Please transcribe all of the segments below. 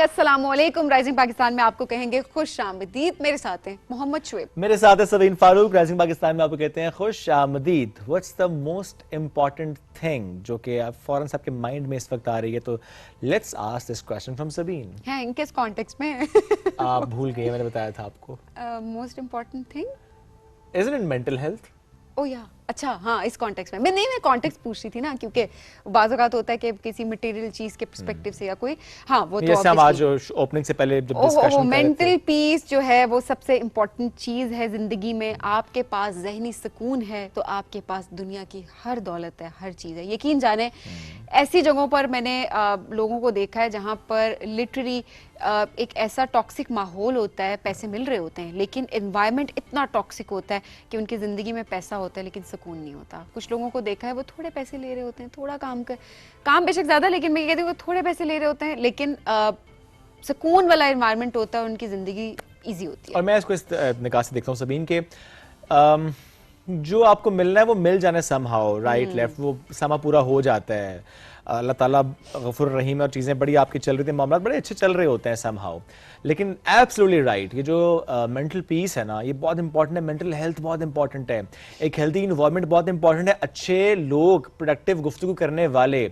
अस्सलामुअलैकुम। राइजिंग पाकिस्तान में आपको कहेंगे खुश आमदीद। मेरे साथ हैं मोहम्मद शुएब, मेरे साथ है सबीन फारूक। राइजिंग पाकिस्तान में आपको कहते हैं खुश आमदीद। What's the most important thing जो कि आप फौरन से आपके माइंड में इस वक्त आ रही है, तो let's ask this question from Sabeen. हैं किस कॉन्टेक्स्ट में? आप भूल गए, मैंने बताया था आपको। Most important thing isn't it mental health? Oh yeah अच्छा, हाँ, इस कॉन्टेक्स्ट में मैं कॉन्टेक्स्ट पूछ रही थी ना, क्योंकि बाज़ औक़ात होता है कि किसी मटेरियल चीज़ के पर्सपेक्टिव से या कोई, हाँ, वो तो जैसे हम आज ओपनिंग से पहले जब डिस्कशन कर रहे थे, मेंटल पीस जो है वो सबसे इम्पोर्टेंट चीज़ है ज़िंदगी में। आपके पास ज़हनी सुकून है तो आपके पास दुनिया की हर दौलत है, हर चीज़ है। यकीन जाने ऐसी जगहों पर मैंने लोगों को देखा है जहाँ पर लिटरली एक ऐसा टॉक्सिक माहौल होता है, पैसे मिल रहे होते हैं लेकिन एनवायरनमेंट इतना टॉक्सिक होता है कि उनकी ज़िंदगी में पैसा होता है लेकिन सुकून नहीं होता। कुछ लोगों को देखा है वो थोड़े पैसे ले रहे होते हैं, थोड़ा काम बेशक ज़्यादा, लेकिन मैं कहती हूँ थोड़े पैसे ले रहे होते हैं लेकिन सुकून वाला एनवायरनमेंट होता है, उनकी ज़िंदगी ईजी होती है। और मैं इसको इस निगाह से देखता हूँ सबीन के जो आपको मिलना है वो मिल जाना समहाउ, राइट लेफ्ट, वो समा पूरा हो जाता है। अल्लाह ताला गफूर रहीम और चीज़ें बड़ी आपकी चल रही थी, मामला बड़े अच्छे चल रहे होते हैं समहाउ। लेकिन एब्सोल्युटली राइट, ये जो मेंटल पीस है ना, ये बहुत इंपॉर्टेंट है। मेंटल हेल्थ बहुत इंपॉर्टेंट है। एक हेल्दी इन्वायरमेंट बहुत इंपॉर्टेंट है। अच्छे लोग, प्रोडक्टिव गुफ्तगू करने वाले,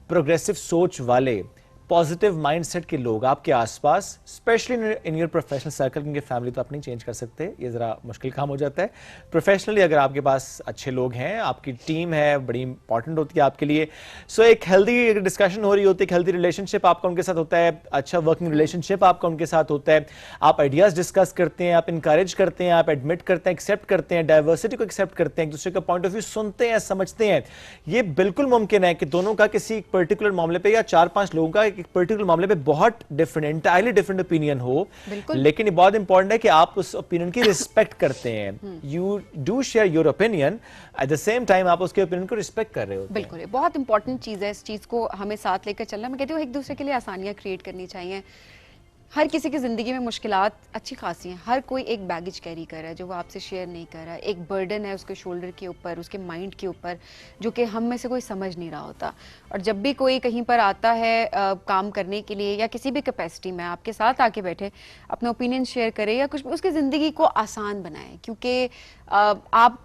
प्रोग्रेसिव सोच वाले, पॉजिटिव माइंडसेट के लोग आपके आसपास, specially in your professional circle. क्योंकि फैमिली तो आप नहीं चेंज कर सकते, ये ज़रा मुश्किल काम हो जाता है। प्रोफेशनली अगर आपके पास अच्छे लोग हैं, आपकी टीम है, बड़ी इंपॉर्टेंट होती है आपके लिए। सो एक हेल्दी डिस्कशन हो रही होती है, एक हेल्दी रिलेशनशिप आपका उनके साथ होता है, अच्छा वर्किंग रिलेशनशिप आपका उनके साथ होता है। आप आइडियाज़ डिस्कस करते हैं, आप इंकरेज करते हैं, आप एडमिट करते हैं, एक्सेप्ट करते हैं, डाइवर्सिटी को एक्सेप्ट करते हैं, एक दूसरे का पॉइंट ऑफ व्यू सुनते हैं, समझते हैं। ये बिल्कुल मुमकिन है कि दोनों का किसी पर्टिकुलर मामले पर या 4-5 लोगों का एक पर्टिकुलर मामले पे बहुत डिफरेंट, एंटायरली डिफरेंट ओपिनियन हो, लेकिन ये बहुत इंपॉर्टेंट है कि आप उस ओपिनियन की रिस्पेक्ट करते हैं। You do share your opinion, at the same time आप उसके ओपिनियन को रिस्पेक्ट कर रहे हो। बिल्कुल, ये बहुत इंपॉर्टेंट चीज़ है। इस चीज़ को हमें साथ लेकर चलना। मैं कहती हूँ एक दूसरे के लिए आसानियाँ क्रिएट करनी चाहिए। हर किसी की ज़िंदगी में मुश्किलात अच्छी खासी हैं। हर कोई एक बैगेज कैरी कर रहा है जो वो आपसे शेयर नहीं कर रहा है। एक बर्डन है उसके शोल्डर के ऊपर, उसके माइंड के ऊपर, जो कि हम में से कोई समझ नहीं रहा होता। और जब भी कोई कहीं पर आता है काम करने के लिए या किसी भी कैपेसिटी में आपके साथ आके बैठे, अपना ओपिनियन शेयर करे या कुछ, उसकी ज़िंदगी को आसान बनाए। क्योंकि आप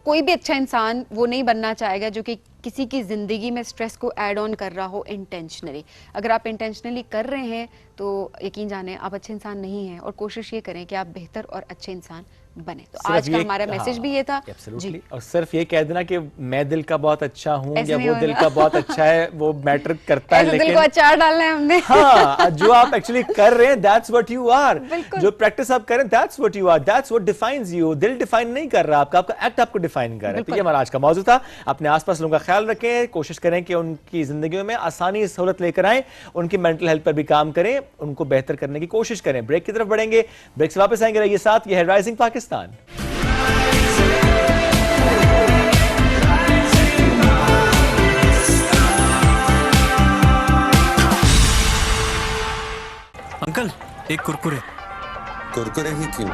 कोई भी अच्छा इंसान वो नहीं बनना चाहेगा जो कि किसी की ज़िंदगी में स्ट्रेस को ऐड ऑन कर रहा हो इंटेंशनली। अगर आप इंटेंशनली कर रहे हैं तो यकीन जाने आप अच्छे इंसान नहीं हैं, और कोशिश ये करें कि आप बेहतर और अच्छे इंसान बने। तो आज का हमारा मैसेज भी ये था जी। और सिर्फ ये कह देना कि मैं दिल का बहुत अच्छा हूँ या वो दिल का बहुत अच्छा है, वो मैटर करता है, लेकिन दिल को अचार डालना है हमने। हाँ, जो आप एक्चुअली कर रहे हैं दैट्स व्हाट यू आर। जो प्रैक्टिस आप कर रहे हैं that's what you are, that's what defines you. दिल डिफाइन नहीं कर रहा आपका, आपका एक्ट आपको डिफाइन कर रहा है। तो ये हमारा आज का मौजू था। अपने आसपास लोगों का ख्याल रखें, कोशिश करें कि उनकी जिंदगी में आसानी सहूलत लेकर आए, उनकी मेंटल हेल्थ पर भी काम करें, उनको बेहतर करने की कोशिश करें। ब्रेक की तरफ बढ़ेंगे, ब्रेक से वापस आएंगे। रहिए साथ, ये है राइजिंग पाकिस्तान। अंकल, एक कुरकुरे। कुरकुरे ही क्यों?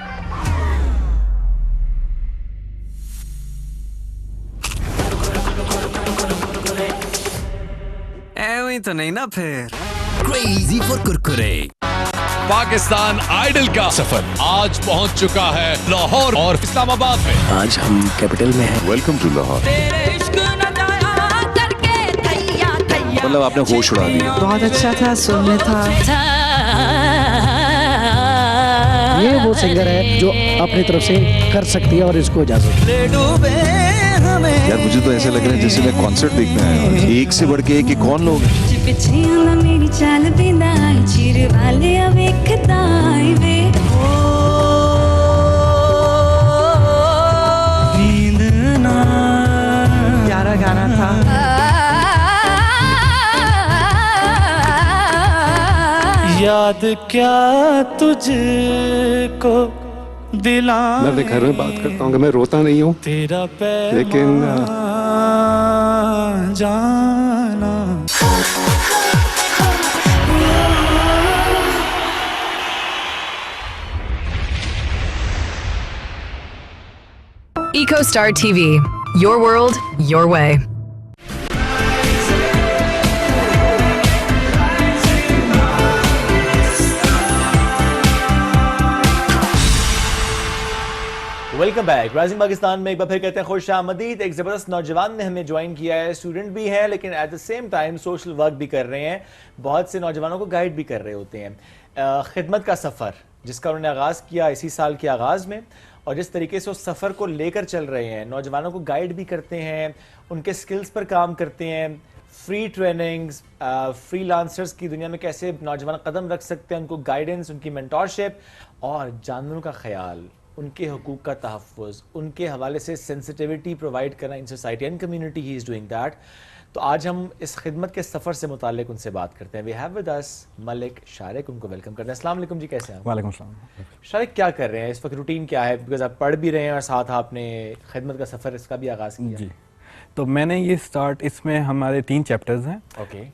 ऐਵੇਂ तो नहीं ना फिर। Crazy for Kurkure. Pakistan Idol का सफर आज पहुंच चुका है लाहौर और इस्लामाबाद में। आज हम कैपिटल में हैं। Welcome to Lahore. मतलब आपने होश उड़ा दिया। बहुत अच्छा था, सुनने था। ये वो सिंगर है जो अपनी तरफ से कर सकती है और इसको इजाजत। यार मुझे तो ऐसा लग रहा है जैसे मैं कॉन्सर्ट देखने आया हूं। एक से बढ़ के एक, कौन लोग हैं? प्यारा गाना था। याद क्या तुझको दिला। मैं अपने घर में बात करता हूँ कि मैं रोता नहीं हूँ, तेरा लेकिन जाना। EcoStar TV, your world, your way. Welcome back. Rising Pakistan में एक बार फिर कहते हैं खुश आमदीद। एक ज़बरदस्त नौजवान ने हमें ज्वाइन किया है, स्टूडेंट भी हैं लेकिन at the same time social work भी कर रहे हैं, बहुत से नौजवानों को गाइड भी कर रहे होते हैं। खिदमत का सफ़र जिसका उन्होंने आगाज़ किया इसी साल के आगाज़ में, और जिस तरीके से उस सफ़र को लेकर चल रहे हैं, नौजवानों को गाइड भी करते हैं, उनके स्किल्स पर काम करते हैं, फ्री ट्रेनिंग्स, फ्रीलांसर्स की दुनिया में कैसे नौजवान कदम रख सकते हैं, उनको गाइडेंस, उनकी मेंटोरशिप और जानवरों का ख्याल, उनके हकूक़ का तहफ़्फ़ुज़, उनके हवाले से सेंसिटिविटी प्रोवाइड करना in society and community, he is doing that. तो आज हम इस खिदमत के सफ़र से मुताल्लिक उनसे बात करते हैं। We have with us Malik Shariq, उनको वेलकम करते हैं। अस्सलाम वालेकुम जी, कैसे हैं आप? वालेकुम सलाम। शारिक, क्या कर रहे हैं इस वक्त, रूटीन क्या है? बिकॉज आप पढ़ भी रहे हैं और साथ आपने खिदमत का सफ़र इसका भी आगाज़ किया। जी, तो मैंने ये स्टार्ट, इसमें हमारे 3 चैप्टर्स हैं। ओके।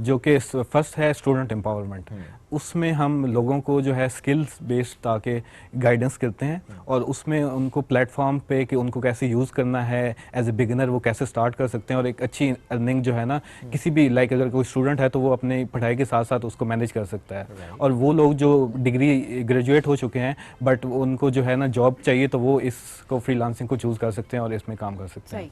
जो कि फर्स्ट है स्टूडेंट एम्पावरमेंट। उसमें हम लोगों को जो है स्किल्स बेस्ड ताकि गाइडेंस करते हैं, और उसमें उनको प्लेटफॉर्म पे कि उनको कैसे यूज़ करना है, एज ए बिगिनर वो कैसे स्टार्ट कर सकते हैं, और एक अच्छी अर्निंग जो है ना किसी भी लाइक अगर कोई स्टूडेंट है तो वो अपनी पढ़ाई के साथ साथ उसको मैनेज कर सकता है। और वो लोग जो डिग्री ग्रेजुएट हो चुके हैं बट उनको जो है ना जॉब चाहिए, तो वो इसको फ्रीलांसिंग को चूज़ कर सकते हैं और इसमें काम कर सकते हैं।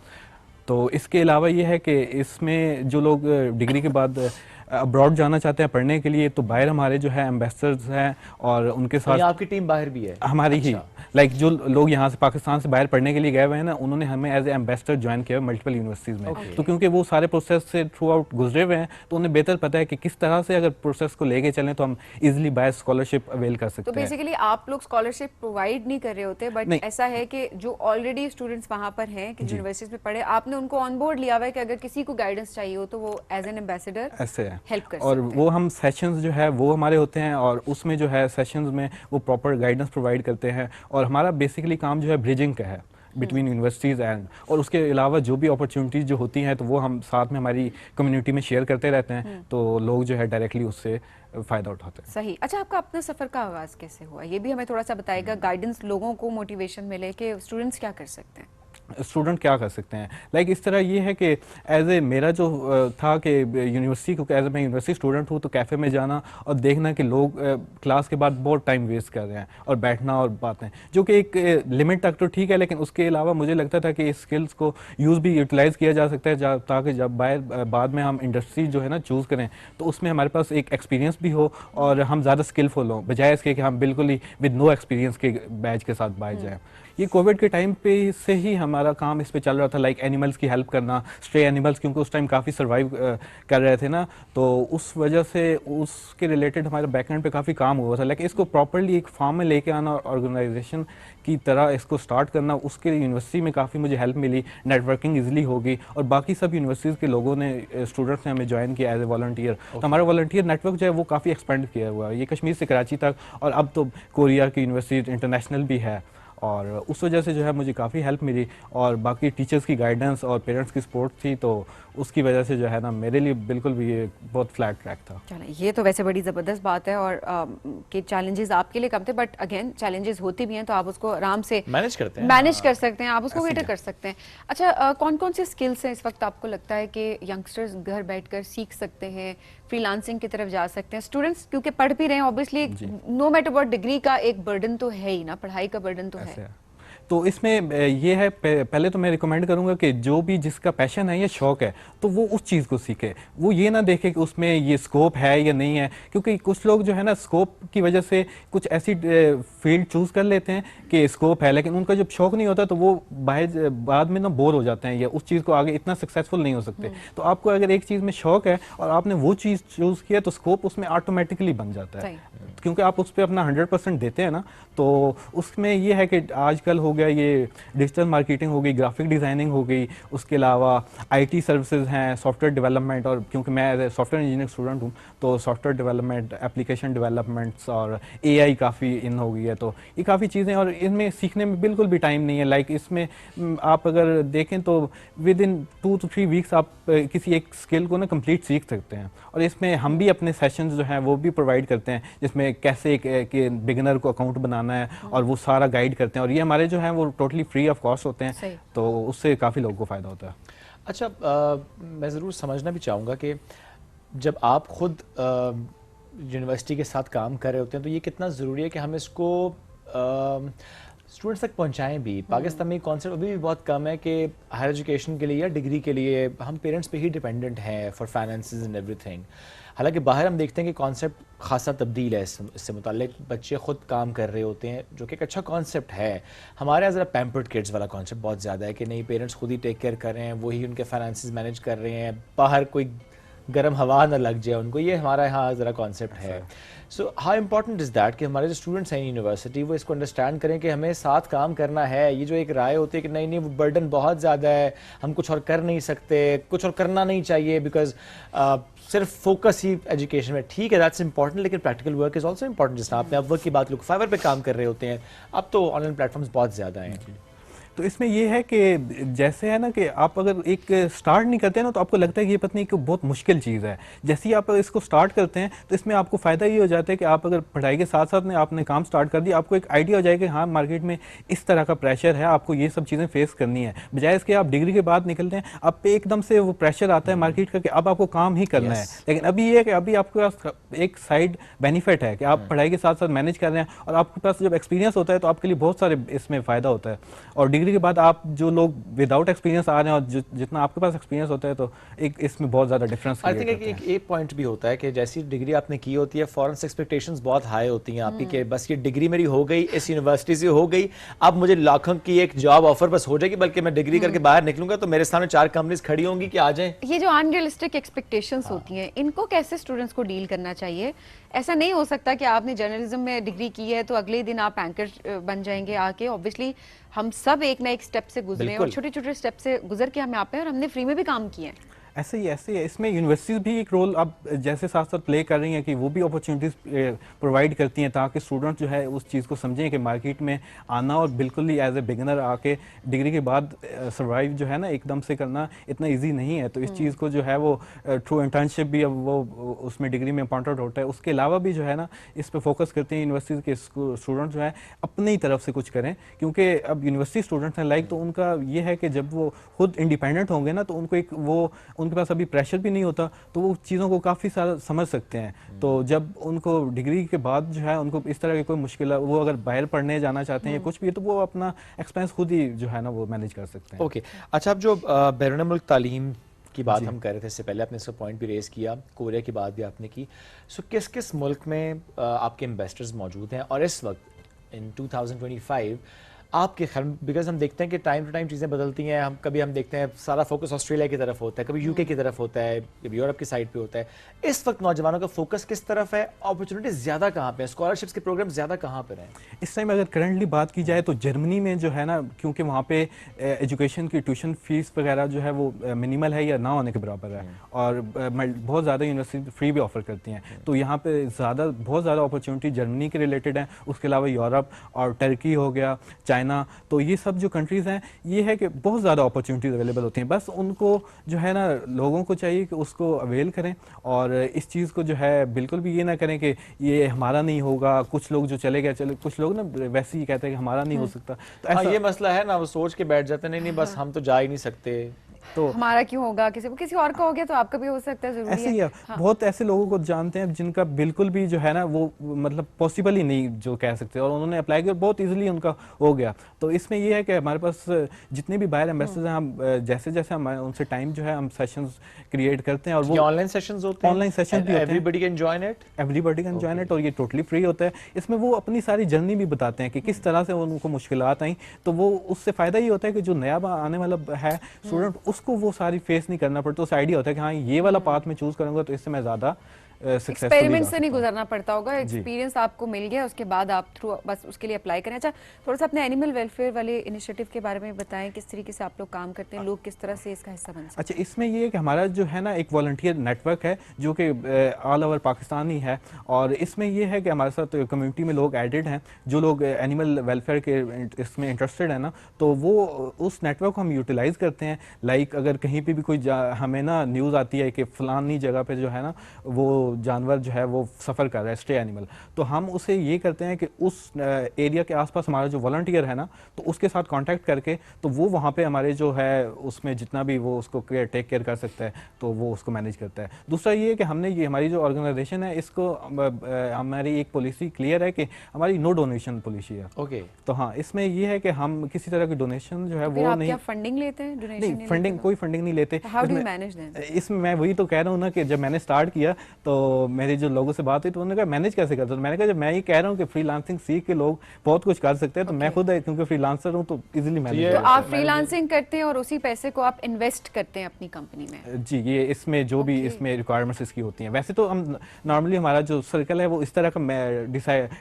तो इसके अलावा ये है कि इसमें जो लोग डिग्री के बाद अब्रॉड जाना चाहते हैं पढ़ने के लिए, तो बाहर हमारे जो है एम्बेसडर्स हैं और उनके साथ आपकी टीम बाहर भी है हमारी ही, लाइक जो लोग यहाँ से पाकिस्तान से बाहर पढ़ने के लिए गए हुए हैं ना, उन्होंने हमें एज ए एम्बेसडर ज्वाइन किया मल्टीपल यूनिवर्सिटीज़ में। तो क्योंकि वो सारे प्रोसेस से थ्रू आउट गुजरे हुए हैं, तो उन्हें बेहतर पता है कि किस तरह से अगर प्रोसेस को लेके चलें तो हम इजीली बाय स्कॉलरशिप अवेल कर सकते तो हैं। बेसिकली आप लोग स्कॉलरशिप प्रोवाइड नहीं कर रहे होते, बट ऐसा है कि जो ऑलरेडी स्टूडेंट्स वहाँ पर हैं कि यूनिवर्सिटीज में पढ़े, आपने उनको ऑन बोर्ड लिया हुआ है कि अगर किसी को गाइडेंस चाहिए हो तो वो एज एन एम्बेसडर ऐसे हेल्प कर और सकते हैं। वो हम सेशंस जो है वो हमारे होते हैं, और उसमें जो है सेशंस में वो प्रॉपर गाइडेंस प्रोवाइड करते हैं, और हमारा बेसिकली काम जो है ब्रिजिंग का है बिटवीन यूनिवर्सिटीज़ एंड, और उसके अलावा जो भी अपॉर्चुनिटीज़ जो होती हैं तो वो हम साथ में हमारी कम्युनिटी में शेयर करते रहते हैं, तो लोग जो है डायरेक्टली उससे फ़ायदा उठाते हैं। सही। अच्छा, आपका अपना सफ़र का आगाज़ कैसे हुआ, ये भी हमें थोड़ा सा बताएगा, गाइडेंस लोगों को मोटिवेशन मिले कि स्टूडेंट्स क्या कर सकते हैं। स्टूडेंट क्या कर सकते हैं, लाइक इस तरह ये है कि एज ए मेरा जो था कि यूनिवर्सिटी को एज ए मैं यूनिवर्सिटी स्टूडेंट हूँ, तो कैफ़े में जाना और देखना कि लोग क्लास के बाद बहुत टाइम वेस्ट कर रहे हैं और बैठना और बातें, जो कि एक लिमिट तक तो ठीक है, लेकिन उसके अलावा मुझे लगता था कि इस स्किल्स को यूज़ भी यूटिलाइज़ किया जा सकता है, ताकि जब बाद में हम इंडस्ट्री जो है ना चूज़ करें तो उसमें हमारे पास एक एक्सपीरियंस भी हो और हम ज़्यादा स्किलफुल हों, बजाय इसके कि हम बिल्कुल ही विद नो एक्सपीरियंस के बैच के साथ बाहर जाएँ। ये कोविड के टाइम पे से ही हमारा काम इस पे चल रहा था, लाइक एनिमल्स की हेल्प करना, स्ट्रे एनिमल्स, क्योंकि उस टाइम काफ़ी सर्वाइव कर रहे थे ना, तो उस वजह से उसके रिलेटेड हमारे बैकएंड पे काफ़ी काम हुआ था। लेकिन इसको प्रॉपर्ली एक फॉर्म में लेके आना और ऑर्गेनाइजेशन की तरह इसको स्टार्ट करना, उसके यूनिवर्सिटी में काफ़ी मुझे हेल्प मिली, नेटवर्किंग ईजिली होगी, और बाकी सब यूनिवर्सिटीज़ के लोगों ने, स्टूडेंट्स ने हमें ज्वाइन किया एज ए वॉलंटियर। तो हमारा वॉलंटियर नेटवर्क जो है वो काफ़ी एक्सपेंड किया हुआ है, ये कश्मीर से कराची तक, और अब तो कोरिया की यूनिवर्सिटी इंटरनेशनल भी है, और उस वजह से जो है मुझे काफ़ी हेल्प मिली, और बाकी टीचर्स की गाइडेंस और पेरेंट्स की सपोर्ट थी, तो उसकी वजह से जो है ना मेरे लिए बिल्कुल भी ये बहुत फ्लैट ट्रैक था। चलो, ये तो वैसे बड़ी ज़बरदस्त बात है, और कि चैलेंजेस आपके लिए कम थे, बट अगेन चैलेंजेस होती भी हैं तो आप उसको आराम से मैनेज करते हैं, मैनेज कर सकते हैं, आप उसको बेटर कर सकते हैं। अच्छा, कौन कौन से स्किल्स हैं इस वक्त आपको लगता है कि यंगस्टर्स घर बैठकर सीख सकते हैं, फ्रीलांसिंग की तरफ जा सकते हैं? स्टूडेंट्स क्योंकि पढ़ भी रहे हैं, obviously no matter what degree का एक बर्डन तो है ही ना, पढ़ाई का बर्डन तो है। तो इसमें ये है, पहले तो मैं रिकमेंड करूंगा कि जो भी जिसका पैशन है या शौक है तो वो उस चीज़ को सीखे, वो ये ना देखे कि उसमें ये स्कोप है या नहीं है, क्योंकि कुछ लोग जो है ना स्कोप की वजह से कुछ ऐसी फील्ड चूज़ कर लेते हैं कि स्कोप है, लेकिन उनका जब शौक नहीं होता तो वो बाद में ना बोर हो जाते हैं या उस चीज़ को आगे इतना सक्सेसफुल नहीं हो सकते। तो आपको अगर एक चीज़ में शौक है और आपने वो चीज़ चूज़ किया तो स्कोप उसमें ऑटोमेटिकली बन जाता है, क्योंकि आप उस पर अपना 100% देते हैं ना। तो उसमें ये है कि आजकल हो गया ये डिजिटल मार्केटिंग हो गई, ग्राफिक डिज़ाइनिंग हो गई, उसके अलावा आईटी सर्विसेज हैं, सॉफ्टवेयर डेवलपमेंट, और क्योंकि मैं as a software engineer student हूँ तो सॉफ्टवेयर डेवलपमेंट, एप्लीकेशन डेवलपमेंट और एआई काफ़ी इन हो गई है, तो ये काफ़ी चीज़ें, और इनमें सीखने में बिल्कुल भी टाइम नहीं है। लाइक इसमें आप अगर देखें तो विद इन 2 to 3 वीक्स आप किसी एक स्किल को ना कंप्लीट सीख सकते हैं, और इसमें हम भी अपने सेशंस जो हैं वो भी प्रोवाइड करते हैं, जिसमें कैसे एक बिगिनर को अकाउंट बनाना है और वो सारा गाइड करते हैं, और ये हमारे जो हैं वो टोटली फ्री ऑफ कॉस्ट होते हैं, तो उससे काफ़ी लोगों को फ़ायदा होता है। अच्छा, मैं ज़रूर समझना भी चाहूँगा कि जब आप खुद यूनिवर्सिटी के साथ काम कर रहे होते हैं तो ये कितना ज़रूरी है कि हम इसको स्टूडेंट्स तक पहुंचाएं भी। पाकिस्तान में कॉन्सेप्ट अभी भी बहुत कम है कि हायर एजुकेशन के लिए या डिग्री के लिए हम पेरेंट्स पे ही डिपेंडेंट हैं फॉर फाइनेंसेस एंड एवरीथिंग। हालांकि बाहर हम देखते हैं कि कॉन्सेप्ट खासा तब्दील है इससे मुताल्लिक, बच्चे खुद काम कर रहे होते हैं, जो कि एक अच्छा कॉन्सेप्ट है। हमारे यहाँ ज़रा पैम्पर्ड किड्स वाला कॉन्सेप्ट बहुत ज़्यादा है कि नहीं, पेरेंट्स खुद ही टेक केयर कर रहे हैं, वही उनके फाइनेंसेस मैनेज कर रहे हैं, बाहर कोई गर्म हवा ना लग जाए उनको, ये हमारा यहाँ ज़रा कॉन्सेप्ट है। So how important is that कि हमारे जो स्टूडेंट्स हैं यूनिवर्सिटी वो इसको अंडरस्टैंड करें कि हमें साथ काम करना है। ये जो एक राय होती है कि नहीं नहीं वो बर्डन बहुत ज़्यादा है, हम कुछ और कर नहीं सकते, कुछ और करना नहीं चाहिए बिकॉज सिर्फ फोकस ही एजुकेशन में, ठीक है दैट्स इंपॉर्टेंट, लेकिन practical work is also important. जिस आपने अब वर्क की बात, लोग फाइवर पे काम कर रहे होते हैं, अब तो ऑनलाइन प्लेटफॉर्म्स बहुत ज़्यादा हैं। तो इसमें ये है कि जैसे है ना कि आप अगर एक स्टार्ट नहीं करते हैं ना तो आपको लगता है कि ये पता नहीं कि बहुत मुश्किल चीज़ है। जैसे ही आप इसको स्टार्ट करते हैं तो इसमें आपको फ़ायदा ये हो जाता है कि आप अगर पढ़ाई के साथ साथ में आपने काम स्टार्ट कर दिया, आपको एक आइडिया हो जाएगा कि हाँ मार्केट में इस तरह का प्रेशर है, आपको ये सब चीज़ें फेस करनी है। बजाय इसके आप डिग्री के बाद निकलते हैं, आप पे एकदम से वो प्रेशर आता है मार्केट का कि अब आपको काम ही करना है। लेकिन अभी ये है कि अभी आपके पास एक साइड बेनिफिट है कि आप पढ़ाई के साथ साथ मैनेज कर रहे हैं, और आपके पास जब एक्सपीरियंस होता है तो आपके लिए बहुत सारे इसमें फ़ायदा होता है। और डिग्री के बाद आप जो लोग विदाउट एक्सपीरियंस आ रहे हैं और जितना आपके पास एक्सपीरियंस होता है तो एक इसमें बहुत ज़्यादा डिफरेंस आई थिंक एक पॉइंट भी होता है कि जैसी डिग्री आपने की होती है, फॉरेन से एक्सपेक्टेशंस बहुत हाई होती हैं आपकी कि बस ये डिग्री मेरी हो गई, इस यूनिवर्सिटी से हो गई, अब मुझे लाखों की एक जॉब ऑफर बस हो जाएगी, बल्कि मैं डिग्री करके बाहर निकलूंगा तो मेरे सामने 4 कंपनीज खड़ी होंगी कि आ जाएं। ये जो अनरियलिस्टिक एक्सपेक्टेशंस होती हैं, इनको कैसे स्टूडेंट्स को डील करना चाहिए? ऐसा नहीं हो सकता कि आपने जर्नलिज्म में डिग्री की है तो अगले दिन आप एंकर बन जाएंगे आके। ऑब्वियसली हम सब एक ना एक स्टेप से गुजरे और छोटे छोटे स्टेप से गुजर के हम यहाँ पे, और हमने फ्री में भी काम किए हैं। ऐसे ही है। इसमें यूनिवर्सिटीज़ भी एक रोल अब जैसे साथ साथ प्ले कर रही हैं कि वो भी अपॉर्चुनिटीज़ प्रोवाइड करती हैं ताकि स्टूडेंट जो है उस चीज़ को समझें कि मार्केट में आना और बिल्कुल ही एज ए बिगिनर आके डिग्री के बाद सर्वाइव जो है ना एकदम से करना इतना इजी नहीं है। तो इस चीज़ को जो है वो थ्रू इंटर्नशिप भी अब वो उसमें डिग्री में पॉइंट आउट होता है। उसके अलावा भी जो है ना इस पर फोकस करते हैं यूनिवर्सिटीज़ के स्टूडेंट जो है अपनी तरफ से कुछ करें, क्योंकि अब यूनिवर्सिटी स्टूडेंट्स हैं लाइक, तो उनका ये है कि जब वो खुद इंडिपेंडेंट होंगे ना तो उनको एक वो उनके पास अभी प्रेशर भी नहीं होता तो वो चीज़ों को काफ़ी सारा समझ सकते हैं। तो जब उनको डिग्री के बाद जो है उनको इस तरह की कोई मुश्किल, वो अगर बाहर पढ़ने जाना चाहते हैं या कुछ भी, तो वो अपना एक्सपेंस खुद ही जो है ना वो मैनेज कर सकते हैं। ओके अच्छा, अब जो बैरून मुल्क तालीम की बात हम कर रहे थे इससे पहले, आपने इसका पॉइंट भी रेज किया, कोरिया की बात भी आपने की। सो किस किस मुल्क में आपके इन्वेस्टर्स मौजूद हैं, और इस वक्त इन 2025 आपके ख्याल, बिकॉज हम देखते हैं कि टाइम टू टाइम चीज़ें बदलती हैं, हम देखते हैं सारा फोकस ऑस्ट्रेलिया की तरफ होता है, कभी यूके की तरफ होता है, कभी यूरोप की साइड पे होता है। इस वक्त नौजवानों का फोकस किस तरफ है, अपॉर्चुनिटीज ज़्यादा कहाँ पे हैं, स्कॉलरशिप्स के प्रोग्राम ज़्यादा कहाँ पर हैं? इस टाइम अगर करंटली बात की जाए तो जर्मनी में जो है ना, क्योंकि वहाँ पे एजुकेशन की ट्यूशन फीस वगैरह जो है वो मिनिमल है या ना होने के बराबर है, और बहुत ज़्यादा यूनिवर्सिटी फ्री भी ऑफर करती हैं, तो यहाँ पे बहुत ज़्यादा अपॉर्चुनिटी जर्मनी के रिलेटेड हैं। उसके अलावा यूरोप और टर्की हो गया, चाइना, तो ये सब जो कंट्रीज़ हैं ये है कि बहुत ज़्यादा अपॉर्चुनिटीज़ अवेलेबल होती हैं। बस उनको जो है ना लोगों को चाहिए कि उसको अवेल करें, और इस चीज़ को जो है बिल्कुल भी ये ना करें कि ये हमारा नहीं होगा। कुछ लोग जो चले गए, कुछ लोग ना वैसे ही कहते हैं कि हमारा नहीं हो सकता, तो ऐसा ये मसला है ना, वो सोच के बैठ जाते हैं नहीं बस हम तो जा ही नहीं सकते, तो हमारा क्यों होगा, किसी और का हो गया तो आपका भी हो सकता है, जरूरी ऐसे ही है। हाँ। बहुत ऐसे लोगों को जानते हैं जिनका बिल्कुल भी जो है ना वो मतलब पॉसिबल ही नहीं जो कह सकते, और उन्होंने अप्लाई किया बहुत इजीली उनका हो गया। तो इसमें ये है कि हमारे पास जितने भी बाहर एम्बेसडर्स हैं, हम जैसे जैसे हम उनसे टाइम जो है हम सेशंस क्रिएट करते हैं, और वो ऑनलाइन सेशंस होते हैं, ऑनलाइन सेशन भी होते हैं, एवरीबॉडी कैन जॉइन इट, और ये टोटली फ्री होता है। इसमें वो अपनी सारी जर्नी भी बताते हैं कि किस तरह से उनको मुश्किलात आई, तो वो उससे फ़ायदा ये होता है कि जो नया आने वाला है स्टूडेंट उसको वो सारी फेस नहीं करना पड़ता। उस आइडिया होता है कि हाँ ये वाला पाथ में चूज करूंगा तो इससे मैं ज़्यादा एक्सपेरिमेंट से नहीं गुजरना पड़ता होगा, एक्सपीरियंस आपको मिल गया, उसके बाद आप थ्रू बस उसके लिए अप्लाई करें। अच्छा, थोड़ा सा अपने एनिमल वेलफेयर वाले इनिशिएटिव के बारे में बताएं, किस तरीके से आप लोग काम करते हैं, लोग किस तरह से इसका हिस्सा बन सकते हैं? अच्छा, इसमें ये है कि हमारा जो है ना एक वॉलंटियर नेटवर्क है जो कि ऑल ओवर पाकिस्तान ही है, और इसमें ये है कि हमारे साथ कम्युनिटी में लोग एडेड हैं जो लोग एनिमल वेलफेयर के इसमें इंटरेस्टेड है ना, तो वो उस नेटवर्क को हम यूटिलाइज़ करते हैं। लाइक अगर कहीं पे भी कोई हमें ना न्यूज़ आती है कि फलानी जगह पे जो है ना वो जानवर जो है वो सफ़र कर रहा है, स्टे एनिमल, तो हम उसे ये करते हैं कि उस एरिया के आसपास हमारा जो वॉलंटियर है ना, तो उसके साथ कांटेक्ट करके तो वो वहाँ पे हमारे जो है उसमें जितना भी वो उसको टेक केयर कर सकता है तो वो उसको मैनेज करता है। दूसरा ये है कि हमने ये हमारी जो ऑर्गेनाइजेशन है इसको हमारी एक पॉलिसी क्लियर है कि हमारी नो डोनेशन पॉलिसी है। ओके, तो हाँ, इसमें ये है कि हम किसी तरह की डोनेशन जो है फिर वो आप नहीं, क्या फंडिंग लेते हैं? डोनेशन नहीं फंडिंग, कोई फंडिंग नहीं लेते। How do you manage them? इसमें मैं वही तो कह रहा हूँ ना कि जब मैंने स्टार्ट किया तो मेरे जो लोगों से बात हुई तो उन्होंने कहा मैनेज कैसे करते हो? तो मैंने कहा जब मैं ये कह रहा हूँ कि फ्रीलांसिंग सीख के लोग बहुत कुछ कर सकते हैं तो मैं खुद क्योंकि फ्रीलांसर हूँ तो इजीली मैनेज। तो आप फ्रीलांसिंग करते हैं और उसी पैसे को आप इन्वेस्ट करते हैं अपनी कंपनी में? जी, ये इसमें जो भी इसमें रिक्वायरमेंट्स इसकी होती हैं, वैसे तो हम नॉर्मली हमारा जो सर्कल है वो इस तरह का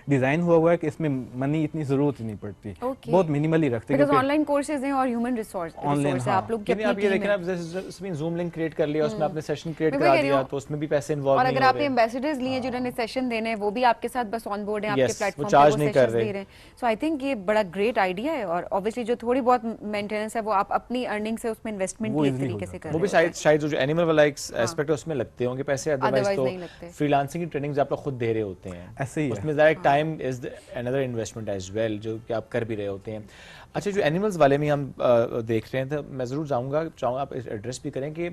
डिज़ाइन हुआ है कि इसमें मनी इतनी ज़रूरत ही नहीं पड़ती, बहुत मिनिमली रखते हैं। बिकॉज़ ऑनलाइन कोर्सेज हैं और ह्यूमन रिसोर्स है, आप लोग आप ये देखें, आप जैसे जूम लिंक क्रिएट कर लिया, उसमें आपने सेशन क्रिएट करा दिया तो उसमें भी पैसे इन्वॉल्व और नहीं अगर हो आपने रहे। एम्बेसडर्स लिए जिन्होंने सेशन देने हैं वो भी आपके साथ बस ऑन बोर्ड है, आपके Yes, प्लेटफॉर्म वो पे charge वो नहीं कर सेशंस रहे। दे रहे हैं। सो आई थिंक ये बड़ा ग्रेट आइडिया है और ऑब्वियसली जो थोड़ी बहुत मेंटेनेंस है वो आप अपनी अर्निंग से उसमें इन्वेस्टमेंट वो की एक easily तरीके हो से कर वो भी रहे शायद जो एनिमल वाला एक एस्पेक्ट है उसमें लगते होंगे पैसे, Otherwise अदरवाइज नहीं लगते। तो फ्रीलांसिंग की ट्रेनिंग्स आप लोग खुद दे रहे होते हैं, ऐसे ही है। उसमें ज़रा time is another investment as well जो कि आप कर भी रहे होते हैं। अच्छा, जो एनिमल्स वाले में हम देख रहे हैं तो मैं ज़रूर चाहूँगा आप एड्रेस भी करें कि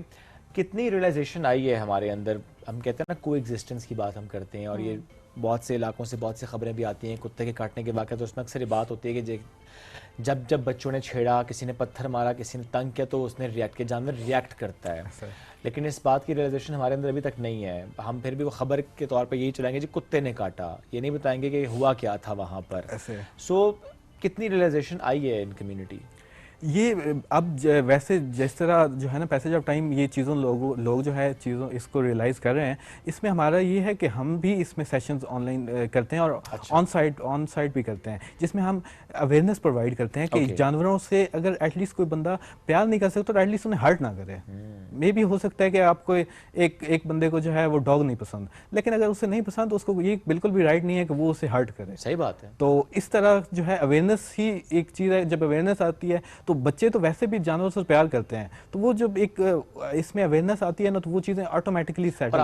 कितनी रियलाइजेशन आई है हमारे अंदर। हम कहते हैं ना को एग्जिस्टेंस की बात हम करते हैं और ये बहुत से इलाकों से बहुत सी खबरें भी आती हैं कुत्ते के काटने के वाक़े, तो उसमें अक्सर ये बात होती है कि जब बच्चों ने छेड़ा, किसी ने पत्थर मारा, किसी ने तंग किया तो उसने रिएक्ट किया, जानवर रिएक्ट करता है। लेकिन इस बात की रियलाइजेशन हमारे अंदर अभी तक नहीं है। हम फिर भी वो खबर के तौर पे यही चलाएंगे जी कुत्ते ने काटा, ये नहीं बताएंगे कि हुआ क्या था वहाँ पर। सो कितनी रियलाइजेशन आई है इन कम्युनिटी? ये अब वैसे जिस तरह जो है ना पैसेज ऑफ टाइम ये चीज़ों लोग जो है चीज़ों इसको रियलाइज़ कर रहे हैं, इसमें हमारा ये है कि हम भी इसमें सेशंस ऑनलाइन करते हैं और ऑन साइट भी करते हैं जिसमें हम अवेयरनेस प्रोवाइड करते हैं कि जानवरों से अगर एटलीस्ट कोई बंदा प्यार नहीं कर सकता तो एटलीस्ट उन्हें हर्ट ना करे। मे भी हो सकता है कि आपको एक बंदे को जो है वो डॉग नहीं पसंद, लेकिन अगर उसे नहीं पसंद तो उसको ये बिल्कुल भी राइट नहीं है कि वो उसे हर्ट करे। सही बात है। तो इस तरह जो है अवेयरनेस ही एक चीज़ है, जब अवेयरनेस आती है तो बच्चे तो वैसे भी जानवरों से प्यार करते हैं, तो वो जब एक इसमें अवेयरनेस आती है ना तो वो चीज़ें ऑटोमेटिकली सेट।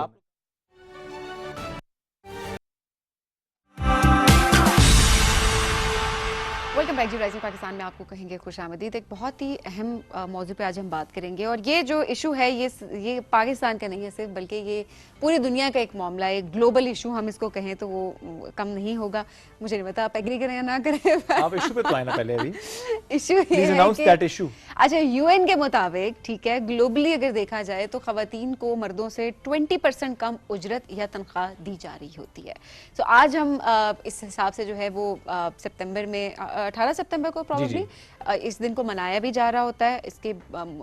वेलकम बैक जी राइजिंग पाकिस्तान में आपको कहेंगे खुशामदीद। एक बहुत ही अहम मौजू पे आज हम बात करेंगे और ये जो इशू है ये पाकिस्तान का नहीं है सिर्फ, बल्कि ये पूरी दुनिया का एक मामला है, एक ग्लोबल इशू हम इसको कहें तो वो कम नहीं होगा। मुझे नहीं पता आप एग्री करें या ना करें। आप इशू पे तो आए ना पहले अभी। इशू ये है कि अच्छा यूएन के मुताबिक, ठीक है, ग्लोबली अगर देखा जाए तो खवातीन को मर्दों से 20% कम उजरत या तनख्वाह दी जा रही होती है। तो आज हम इस हिसाब से जो है वो सितंबर में 18 सितंबर को प्रॉब्ली इस दिन को मनाया भी जा रहा होता है। इसके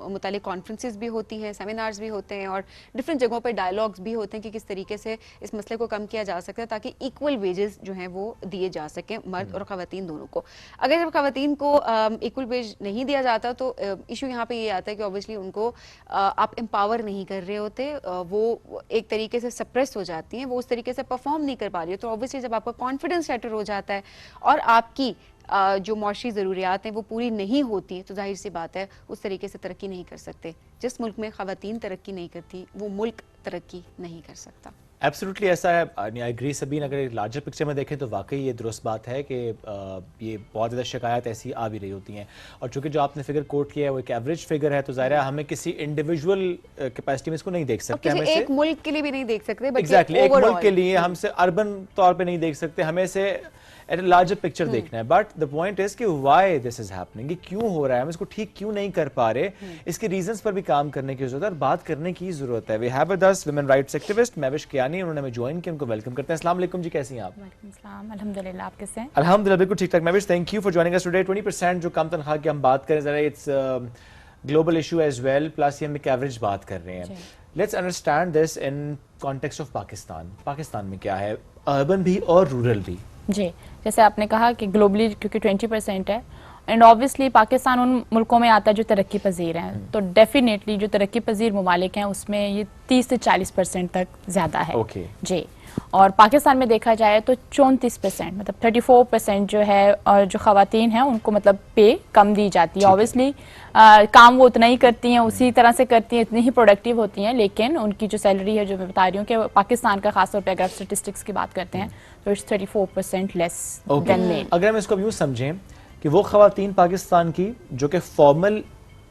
मुतालिक कॉन्फ्रेंसेस भी होती हैं, सेमिनार्स भी होते हैं और डिफरेंट जगहों पर डायलॉग्स भी होते हैं कि किस तरीके से इस मसले को कम किया जा सकता है ताकि इक्वल वेजेस जो हैं वो दिए जा सकें मर्द और ख़वातीन दोनों को। अगर जब ख़वातीन को इक्वल वेज नहीं दिया जाता तो इशू यहाँ पे ये आता है कि ऑब्वियसली उनको आप एम्पावर नहीं कर रहे होते, वो एक तरीके से सप्रेस हो जाती हैं, वो उस तरीके से परफॉर्म नहीं कर पा रही है। तो ऑब्वियसली जब आपका कॉन्फिडेंस शैटर हो जाता है और आपकी जो मौशी ज़रूरियात हैं वो पूरी नहीं होती तो जाहिर सी बात है उस तरीके से तरक्की नहीं कर सकते। जिस मुल्क में ख़वातीन तरक्की नहीं करती वो मुल्क तरक्की नहीं कर सकता। एब्सोल्युटली ऐसा है। आई एग्री सबीन, अगर एक लार्जर पिक्चर में देखें तो वाकई ये दुरुस्त बात है कि ये बहुत ज़्यादा शिकायत ऐसी आ भी रही होती हैं और चूंकि जो आपने फिगर कोट किया है वो एक एवरेज फिगर है तो ज़ाहिर है हमें किसी इंडिविजुअल कैपेसिटी में इसको नहीं देख सकते, हमें एक मुल्क के लिए भी नहीं देख सकते, एग्जैक्टली एक मुल्क के लिए हम से अर्बन तौर पे नहीं देख सकते, हमें से एट अ लार्जर पिक्चर देखना है। बट द पॉइंट इज कि व्हाई दिस इज हैपनिंग, ये क्यों हो रहा है, हम इसको ठीक क्यों नहीं कर पा रहे, इसके रीजंस पर भी काम करने की जरूरत है और बात करने की जरूरत है। We have with us women rights activist Mahvish Kiyani, उन्होंने हमें ज्वाइन किया, उनको वेलकम करते हैं। अस्सलाम वालेकुम जी, कैसी हैं आप? वालेकुम सलाम, अल्हम्दुलिल्लाह, आप कैसे हैं? अल्हम्दुलिल्लाह बिल्कुल ठीक ठाक। Mahvish, thank you for joining us today. 20% जो कम तनख्वाह की हम बात करें, जरा it's global issue as well, plus ये हम एक एवरेज बात कर रहे हैं। Let's understand this in context of Pakistan. Pakistan में क्या है, अर्बन भी और रूरल भी? जी, जैसे आपने कहा कि ग्लोबली क्योंकि 20% है एंड ऑब्वियसली पाकिस्तान उन मुल्कों में आता है जो तरक्की पजीर हैं, तो डेफिनेटली जो तरक्की पजीर ममालिक हैं उसमें ये 30 से 40% तक ज़्यादा है। Okay. जी, और पाकिस्तान में देखा जाए तो 34% मतलब 34% जो है और जो खवातीन हैं उनको मतलब पे कम दी जाती है। ऑब्वियसली काम वो उतना ही करती हैं, उसी तरह से करती हैं, इतनी ही प्रोडक्टिव होती हैं, लेकिन उनकी जो सैलरी है जो मैं बता रही हूँ कि पाकिस्तान का खासतौर पर अगर आप स्टेटिस्टिक्स की बात करते हैं तो इट्स 34% लेस देन मेल। अगर हम इसको यूँ समझें कि वो खवातीन पाकिस्तान की जो कि फॉर्मल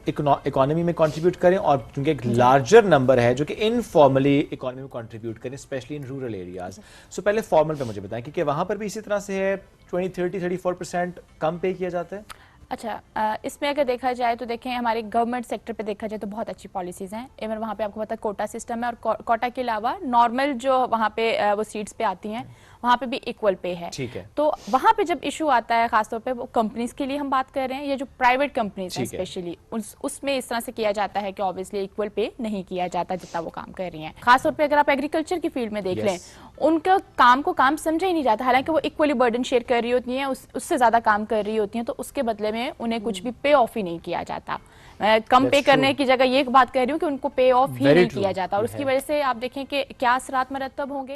इकोनॉमी में कंट्रीब्यूट करें और क्योंकि एक लार्जर नंबर है जो कि इनफॉर्मली इकोनॉमी में कंट्रीब्यूट करें, स्पेशली इन रूरल एरियाज। सो पहले फॉर्मल पे मुझे बताएं कि वहां पर भी इसी तरह से है 34% कम पे किया जाता है? अच्छा, इसमें अगर देखा जाए तो देखें हमारे गवर्नमेंट सेक्टर पे देखा जाए तो बहुत अच्छी पॉलिसीज़ हैं। इवन वहाँ पे आपको पता है कोटा सिस्टम है और कोटा के अलावा नॉर्मल जो वहाँ पे वो सीट्स पे आती हैं वहाँ पे भी इक्वल पे है। ठीक है। तो वहाँ पे जब इशू आता है खासतौर पे वो कंपनीज के लिए हम बात कर रहे हैं या जो प्राइवेट कंपनीज हैं स्पेशली उसमें इस तरह से किया जाता है कि ऑब्वियसली इक्वल पे नहीं किया जाता जितना वो काम कर रही हैं। खासतौर पे अगर आप एग्रीकल्चर की फील्ड में देख लें उनका काम को काम समझा ही नहीं जाता, हालांकि वो इक्वली बर्डन शेयर कर रही होती हैं, उससे ज़्यादा काम कर रही होती हैं, तो उसके बदले में उन्हें कुछ भी पे ऑफ ही नहीं किया जाता। कम पे करने की जगह ये बात कर रही हूँ कि उनको पे ऑफ ही नहीं किया जाता और उसकी वजह से आप देखें कि क्या असरात मरतब होंगे।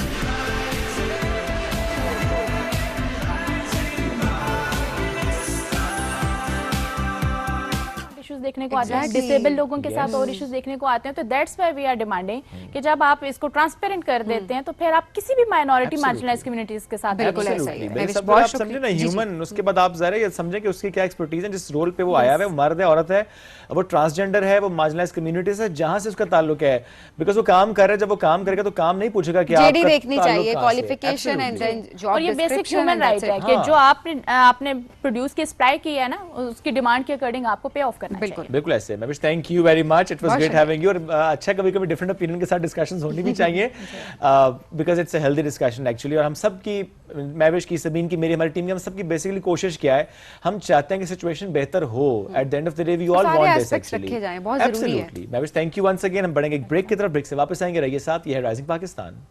इश्यूज देखने को आते हैं, डिसेबल लोगों के साथ और इश्यूज देखने को आते हैं, तो that's why we are demanding कि जब आप इसको ट्रांसपेरेंट कर देते हैं तो फिर आप किसी भी माइनॉरिटी मार्जिनलाइज कम्युनिटीज के साथ बिल्कुल ऐसा ही है। आप समझे ना ह्यूमन, उसके बाद आप जरा ये समझे कि उसकी क्या एक्सपर्टीज है, जिस रोल पे वो आया है, वो मर्द है, औरत है, वो ट्रांसजेंडर है, वो मार्जिनलाइज कम्युनिटी से जहां से उसका ताल्लुक है, बिकॉज वो काम कर रहा है, जब वो काम करेगा तो काम नहीं पूछेगा कि आपका जेडी देखनी चाहिए, क्वालिफिकेशन एंड देन जॉब और ये बेसिक ह्यूमन राइट है कि जो आपने प्रोड्यूस की सप्लाई की है ना उसकी डिमांड के अकॉर्डिंग आपको पे ऑफ करना चाहिए। बिल्कुल ऐसे। मैं thank you very much, it was great having you. और अच्छा कभी-कभी डिफरेंट ओपिनियन के साथ डिस्कशंस होनी भी चाहिए because it's a healthy discussion actually. और हम सब की, महविश की, सबीन की, मेरी, हमारी टीम की, हम सब की बेसिकली कोशिश किया है, हम चाहते हैं कि सिचुएशन बेहतर हो। At the end of the day we all want this actually. Absolutely. Mahvish thank you once again. हम बढ़ेंगे एक ब्रेक की तरफ, ब्रेक से वापस आएंगे, रहिए साथ। ये है राइजिंग पाकिस्तान।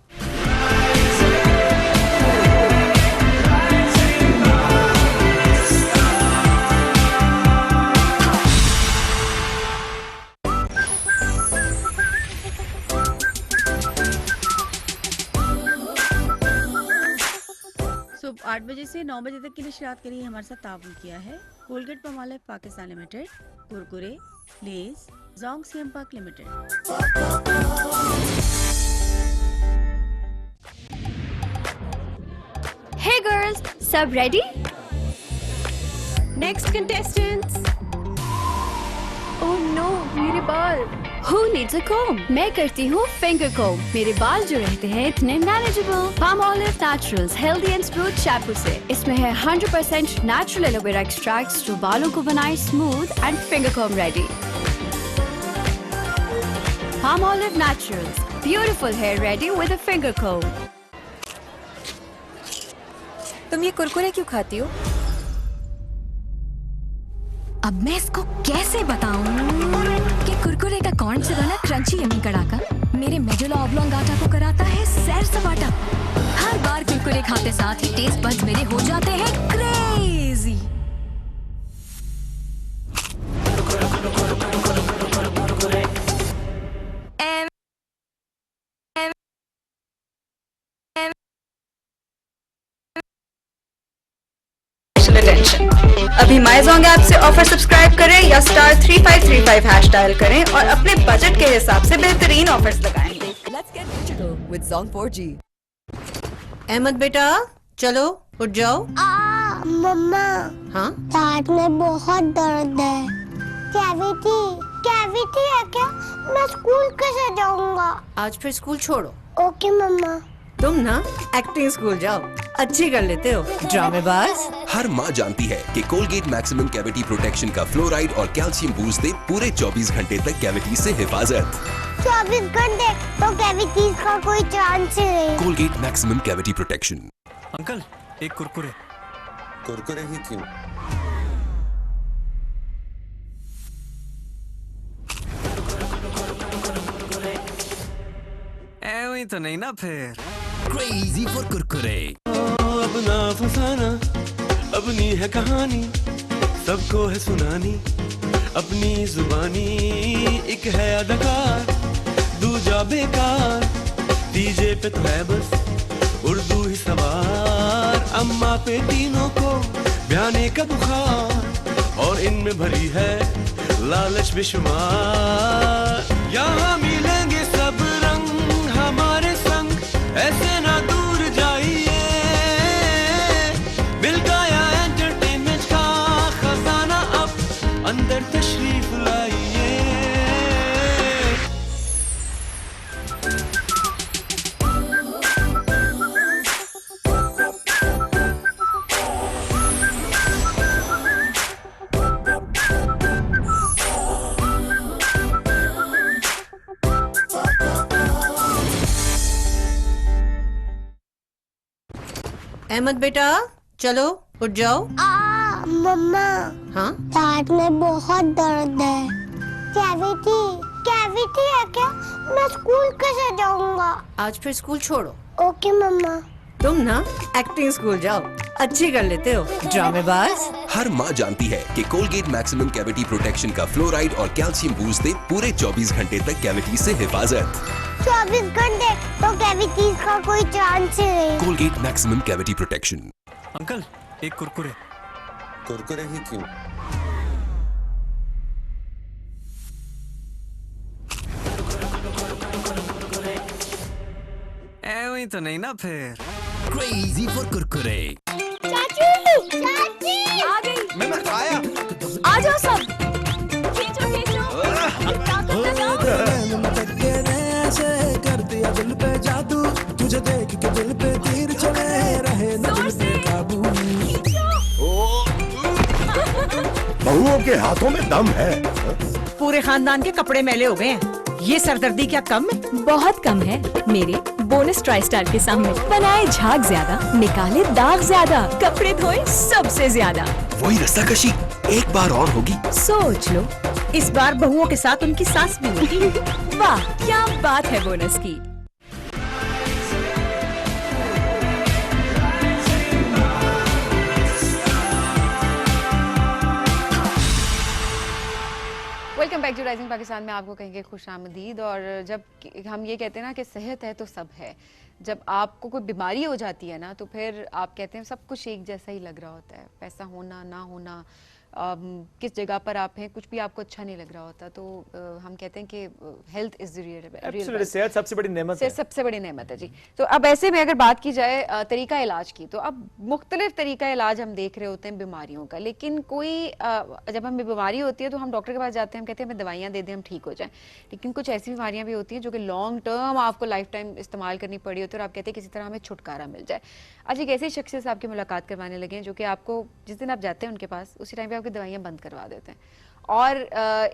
सुबह 8 बजे से 9 बजे तक के लिए शिरात के लिए हमारे साथ ताउन किया है Colgate Palmolive Pakistan limited, Kurkure, lays, जोंग सीएम पाक लिमिटेड। Hey girls, सब ready? Next contestants. Oh no, मेरे बाल। Who needs a comb? मैं करती हूँ finger comb। मेरे बाल जो रहते हैं इतने manageable। Palmolive Naturals Healthy and Smooth shampoo से इसमें है 100% natural aloe vera extracts जो बालों को बनाए smooth and finger comb ready। Palmolive Naturals, beautiful hair ready with a finger comb। तुम ये कुरकुरे क्यों खाती हो? अब मैं इसको कैसे बताऊं कि कुरकुरे का कॉर्न से बना क्रंची यम्मी कड़ाका मेरे मेडुला ऑब्लोंगाटा को कराता है सैर सपाटा। हर बार कुरकुरे खाते साथ ही टेस्ट बड्स मेरे हो जाते हैं क्रेजी। अभी माइज़ोंग ऐप से ऑफर सब्सक्राइब करें या *3535 हैश डायल करें और अपने बजट के हिसाब से बेहतरीन ऑफर्स लगाएं। Let's get digital with Zong 4G। Ahmad बेटा चलो उठ जाओ। मम्मा, हाँ पेट में बहुत दर्द है। कैविटी है क्या? मैं स्कूल कैसे जाऊंगा? आज फिर स्कूल छोड़ो। ओके मम्मा। तुम ना एक्टिंग स्कूल जाओ, अच्छी कर लेते हो ड्रामेबाज। हर माँ जानती है कि कोलगेट मैक्सिमम कैविटी प्रोटेक्शन का फ्लोराइड और कैल्शियम बूस्ट दे पूरे 24 घंटे तक कैविटी से हिफाजत। 24 घंटे तो कैविटीज का कोई चांस ही नहीं। Colgate maximum cavity protection. Uncle एक कुरकुरे। कुरकुरे ही क्यों? ऐ तो नहीं ना फिर। Crazy for Kurkure. अब ना फसाना, अपनी है कहानी, सबको है सुनानी, अपनी जुबानी। एक है अदाकार, दूजा बेकार, डीजे पे तो है बस उर्दू ही सवार, अम्मा पे तीनों को बयाने का बुखार, और इनमें भरी है लालच बेशुमार। यहाँ मिलेंगे सब रंग हमारे संग, ऐसे ना दूर जाइए, मिल गया एंटरटेनमेंट का खजाना, अब अंदर तशरीफ लाइए। अहमद बेटा चलो उठ जाओ। मम्मा हाँ दांत में बहुत दर्द है। कैविटी कैविटी है क्या? मैं स्कूल कैसे जाऊंगा? आज फिर स्कूल छोड़ो। ओके मम्मा। तुम ना एक्टिंग स्कूल जाओ, अच्छी कर लेते हो ड्रामेबाज। हर माँ जानती है कि कोलगेट मैक्सिमम कैविटी प्रोटेक्शन का फ्लोराइड और कैल्शियम बूस्ट दे पूरे 24 घंटे तक कैविटी से हिफाजत। 24 घंटे तो कैविटीज का कोई चांस ही नहीं। Colgate maximum cavity protection. Uncle एक कुरकुरे। कुरकुरे ही क्यों? ऐਵੇਂ तो नहीं ना फिर। Crazy for Kurkure. चाची चाची आ गई। मैं खाया। आ जाओ सब। खींचो खींचो। ताकत लगाओ। कर दिया दिल पे जादू, तुझे देख के दिल पे तीर चले रहे न दिल पे काबू। बहुओं के हाथों में दम है। पूरे खानदान के कपड़े मैले हो गए हैं, ये सरदर्दी क्या कम है? बहुत कम है मेरे बोनस ट्राई स्टाइल के सामने। बनाए झाग ज्यादा, निकाले दाग ज्यादा, कपड़े धोए सबसे ज्यादा। वही रस्साकशी एक बार और होगी। सोच लो, इस बार बहुओं के साथ उनकी सास भी होगी। वाह क्या बात है बोनस की। Welcome back to Rising Pakistan में आपको कहेंगे खुश आमदीद। और जब हम ये कहते हैं ना कि सेहत है तो सब है, जब आपको कोई बीमारी हो जाती है ना तो फिर आप कहते हैं सब कुछ एक जैसा ही लग रहा होता है। पैसा होना ना होना, किस जगह पर आप हैं, कुछ भी आपको अच्छा नहीं लग रहा होता। तो हम कहते हैं कि हेल्थ इज रियल, सेहत सबसे बड़ी नेमत है। सबसे बड़ी नेमत है जी। तो अब ऐसे में अगर बात की जाए तरीका इलाज की, तो अब मुख्तलिफ तरीका इलाज हम देख रहे होते हैं बीमारियों का। लेकिन कोई जब हमें बीमारी होती है तो हम डॉक्टर के पास जाते हैं, हम कहते हैं हमें दवाइयाँ दे दें हम ठीक हो जाएं। लेकिन कुछ ऐसी बीमारियाँ भी होती हैं जो कि लॉन्ग टर्म आपको लाइफ टाइम इस्तेमाल करनी पड़ी होती है और आप कहते हैं किसी तरह हमें छुटकारा मिल जाए। आज एक ऐसे शख्स से आपकी मुलाकात करवाने लगे हैं जो कि आपको जिस दिन आप जाते हैं उनके पास, उसी टाइम पे आपकी दवाइयाँ बंद करवा देते हैं और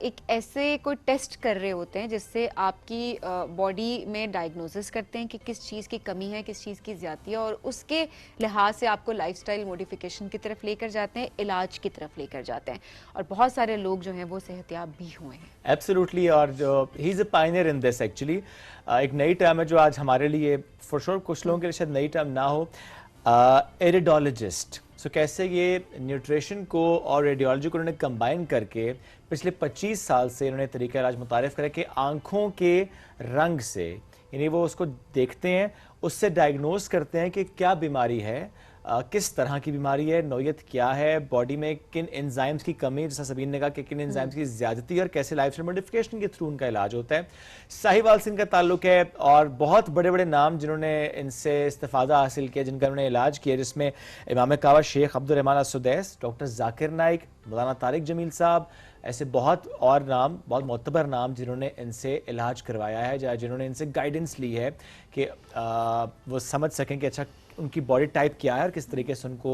एक ऐसे कोई टेस्ट कर रहे होते हैं जिससे आपकी बॉडी में डायग्नोसिस करते हैं कि किस चीज़ की कमी है, किस चीज़ की ज़्यादती है, और उसके लिहाज से आपको लाइफस्टाइल मॉडिफिकेशन की तरफ लेकर जाते हैं, इलाज की तरफ लेकर जाते हैं। और बहुत सारे लोग जो हैं वो सेहतयाब भी हुए हैं। एब्सोल्युटली। और जो he is a Pioneer in this actually. एक नई टर्म है जो आज हमारे लिए फॉर श्योर कुछ लोगों के लिए शायद नई टर्म ना हो, एरिडोलॉजिस्ट। सो कैसे ये न्यूट्रिशन को और रेडियोलॉजी को उन्होंने कंबाइन करके पिछले 25 साल से इन्होंने तरीका इलाज मुतारिफ करा कि आँखों के रंग से, यानी वो उसको देखते हैं, उससे डायग्नोज करते हैं कि क्या बीमारी है, किस तरह की बीमारी है, नौयत क्या है, बॉडी में किन एंजाइम्स की कमी, जैसा सबीन ने कहा कि किन एंजाइम्स की ज़्यादती है, और कैसे लाइफस्टाइल मॉडिफिकेशन के थ्रू उनका इलाज होता है। साहिवाल से इनका ताल्लुक है और बहुत बड़े बड़े नाम जिन्होंने इनसे इस्तिफादा हासिल किया, जिनका उन्होंने इलाज किया, जिसमें इमाम काबा शेख अब्दुर्रहमान अस-सुदैस, डॉक्टर जाकिर नाइक, मौलाना तारिक जमील साहब, ऐसे बहुत और नाम, बहुत मोतबर नाम जिन्होंने इनसे इलाज करवाया है, या जिन्होंने इनसे गाइडेंस ली है कि वो समझ सकें कि अच्छा उनकी बॉडी टाइप क्या है और किस तरीके से उनको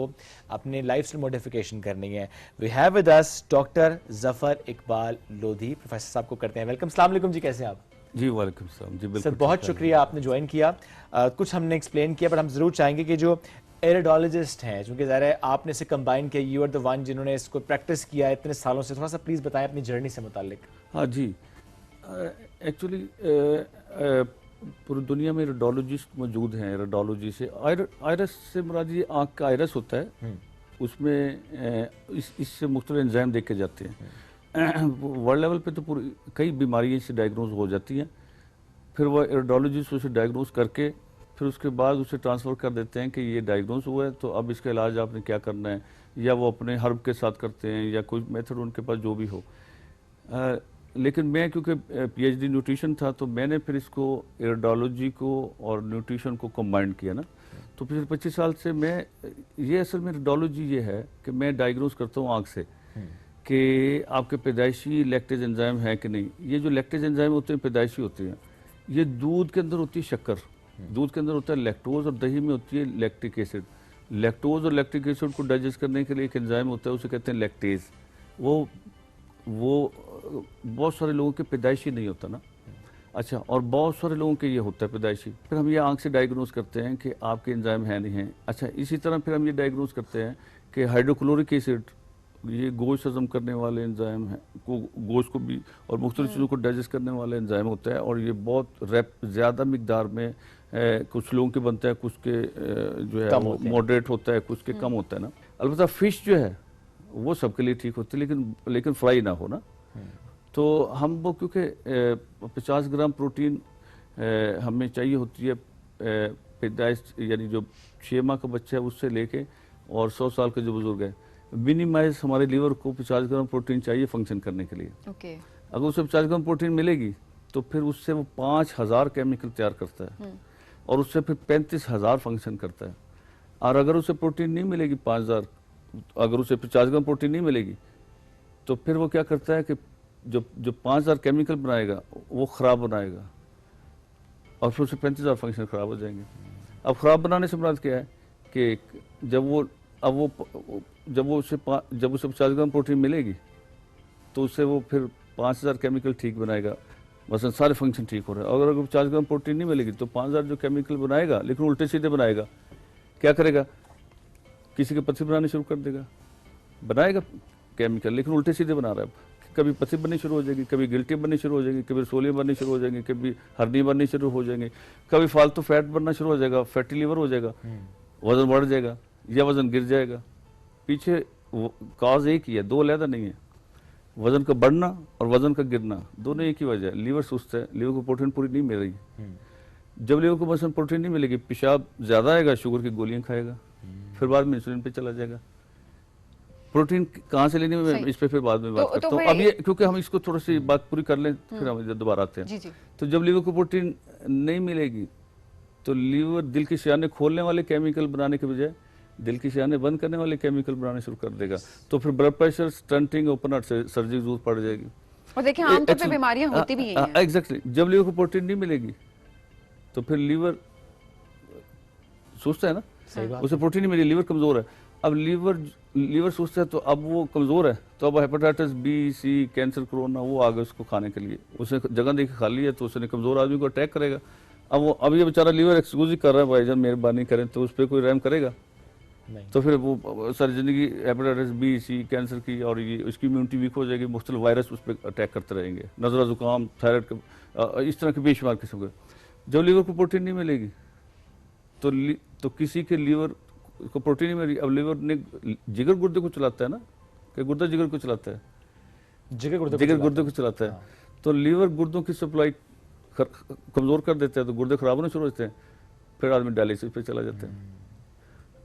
अपने लाइफस्टाइल मॉडिफिकेशन करनी है। We have with us doctor Zafar Iqbal Lodhi. Professor साहब को करते हैं वेलकम। अस्सलाम वालेकुम जी, कैसे हैं आप? जी वालेकुम सलाम जी, बिल्कुल सर बहुत शुक्रिया आपने ज्वाइन किया। कुछ हमने एक्सप्लेन किया, पर हम ज़रूर चाहेंगे कि जो एरिडोलॉजिस्ट हैं, चूँकि ज़ाहिर है आपने इसे कंबाइन किया, यू आर द वन जिन्होंने इसको प्रैक्टिस किया है इतने सालों से, थोड़ा सा प्लीज़ बताएं अपनी जर्नी से मुताल्लिक। हाँ जी, एक्चुअली पूरी दुनिया में रेडियोलॉजिस्ट मौजूद हैं। रेडियोलॉजी से आयरस से मुराद ये आँख का आयरस होता है, उसमें इससे मुख्तलिफ एंजाइम देखे जाते हैं। वर्ल्ड लेवल पे तो पूरी कई बीमारियाँ इससे डायग्नोज हो जाती हैं, फिर वह रेडियोलॉजिस्ट उसे डायग्नोज करके फिर उसके बाद उसे ट्रांसफ़र कर देते हैं कि ये डायग्नोज हुआ है, तो अब इसका इलाज आपने क्या करना है, या वो अपने हर्ब के साथ करते हैं या कोई मेथड उनके पास जो भी हो। लेकिन मैं क्योंकि पीएचडी न्यूट्रिशन था, तो मैंने फिर इसको इरिडोलॉजी को और न्यूट्रिशन को कंबाइन किया ना। तो पिछले 25 साल से मैं ये असल में इरिडोलॉजी ये है कि मैं डायग्नोज करता हूँ आँख से कि आपके पैदाइशी लैक्टेज एंजाइम है कि नहीं। ये जो लैक्टेज एंजाइम होते हैं पैदाइशी होते हैं, ये दूध के अंदर होती है शक्कर, दूध के अंदर होता है लैक्टोज, और दही में होती है लैक्टिक एसिड। लैक्टोज और लैक्टिक एसिड को डाइजेस्ट करने के लिए एक एंजाइम होता है, उसे कहते हैं लैक्टेज। वो बहुत सारे लोगों के पैदाइशी नहीं होता ना। अच्छा, और बहुत सारे लोगों के ये होता है पैदाइशी। फिर हम ये आंख से डायग्नोज करते हैं कि आपके एंजाइम है नहीं है। अच्छा, इसी तरह फिर हम ये डायग्नोज करते हैं कि हाइड्रोक्लोरिक एसिड, ये गोश्त हजम करने वाले एंजाइम है, गोश्त को भी और मुख्तलिफ चीज़ों को डाइजेस्ट करने वाला एंजाइम होता है, और ये बहुत ज़्यादा मिकदार में कुछ लोगों के बनता है, कुछ के जो है मॉडरेट होता है, कुछ के कम होता है ना। अलबत्ता फ़िश जो है वो सबके लिए ठीक होती है, लेकिन फ्राई ना हो ना। तो हम वो क्योंकि 50 ग्राम प्रोटीन हमें चाहिए होती है पैदाइश, यानी जो 6 माह का बच्चा है उससे लेके और 100 साल के जो बुजुर्ग है, मिनिमाइज हमारे लीवर को 50 ग्राम प्रोटीन चाहिए फंक्शन करने के लिए। अगर उसे 50 ग्राम प्रोटीन मिलेगी तो फिर उससे वो 5000 केमिकल तैयार करता है, और उससे फिर 35,000 फंक्शन करता है। और अगर उसे प्रोटीन नहीं मिलेगी 5000, अगर उसे 50 ग्राम प्रोटीन नहीं मिलेगी, तो फिर वो क्या करता है कि जो 5000 केमिकल बनाएगा वो ख़राब बनाएगा, और फिर उसे 35,000 फंक्शन ख़राब हो जाएंगे। अब ख़राब बनाने से मुराद क्या है कि जब उसे 50 ग्राम प्रोटीन मिलेगी तो उससे वो फिर 5000 केमिकल ठीक बनाएगा, बस सारे फंक्शन ठीक हो रहे हैं। अगर 50 ग्राम प्रोटीन नहीं मिलेगी तो 5000 जो केमिकल बनाएगा, लेकिन उल्टे सीधे बनाएगा। क्या करेगा? किसी के पत्थर बनाने शुरू कर देगा, बनाएगा केमिकल लेकिन उल्टे सीधे बना रहा है। कभी पत्थर बननी शुरू हो जाएगी, कभी गिल्टी बननी शुरू हो जाएगी, कभी रसोलियाँ बननी शुरू हो जाएंगी, कभी हरनी बननी शुरू हो जाएंगी, कभी फालतू फैट बनना शुरू हो जाएगा, फैटी लीवर हो जाएगा, वजन बढ़ जाएगा या वजन गिर जाएगा। पीछे काज एक ही है, दो अलहदा नहीं है। वजन का बढ़ना और वजन का गिरना दोनों एक ही वजह है। लीवर सुस्त है, लीवर को प्रोटीन पूरी नहीं मिल रही। जब लीवर को मसलन प्रोटीन नहीं मिलेगी, पेशाब ज़्यादा आएगा, शुगर की गोलियां खाएगा, फिर बाद में इंसुलिन पे चला जाएगा। प्रोटीन कहाँ से लेनी है इस पे फिर बाद में बात करता हूँ। अब ये क्योंकि हम इसको थोड़ी सी बात पूरी कर लें फिर हम दोबारा आते हैं। तो जब लीवर को प्रोटीन नहीं मिलेगी तो लीवर दिल की शियाने खोलने वाले केमिकल बनाने के बजाय दिल की शियाने बंद करने वाले केमिकल बनाने शुरू कर देगा। तो फिर blood pressure, stunting, open heart surgery की जरूरत पड़ जाएगी। और देखिए आमतौर पे बीमारियां होती भी हैं। एग्जैक्टली, जब लीवर को प्रोटीन नहीं मिलेगी तो फिर लीवर सुस्त है ना, उसे प्रोटीन नहीं मिली, लीवर कमजोर है। अब लीवर सुस्त है तो अब वो कमजोर है, तो अब हेपेटाइटिस बी, सी, कैंसर, कोरोना वो आ गए उसको खाने के लिए। उसने जगह देखी खाली है तो उसने कमजोर आदमी को अटैक करेगा। अब ये बेचारा लीवर एक्सक्यूज ही कर रहा है, भाईजान मेहरबानी करें, तो उस पर कोई रहम करेगा नहीं। तो फिर वो सारी जिंदगी हेपेटाइटिस बी, सी, कैंसर की, और ये उसकी इम्यूनिटी वीक हो जाएगी, मुख्तलिफ वायरस उस पर अटैक करते रहेंगे, नजला जुकाम, थायराइड, इस तरह के बेशुमार किस्म के। जब लीवर को प्रोटीन नहीं मिलेगी तो किसी के लीवर को प्रोटीन नहीं मिलेगी। अब लीवर ने जिगर गुर्दे को चलाता है ना, कि गुर्दा जिगर को चलाता है, जिगर गुर्दे को चलाता है। तो लीवर गुर्दों की सप्लाई कमजोर कर देता है, तो गुर्दे खराब होने शुरू होते हैं, फिर आदमी डायलिसिस पे चला जाता है।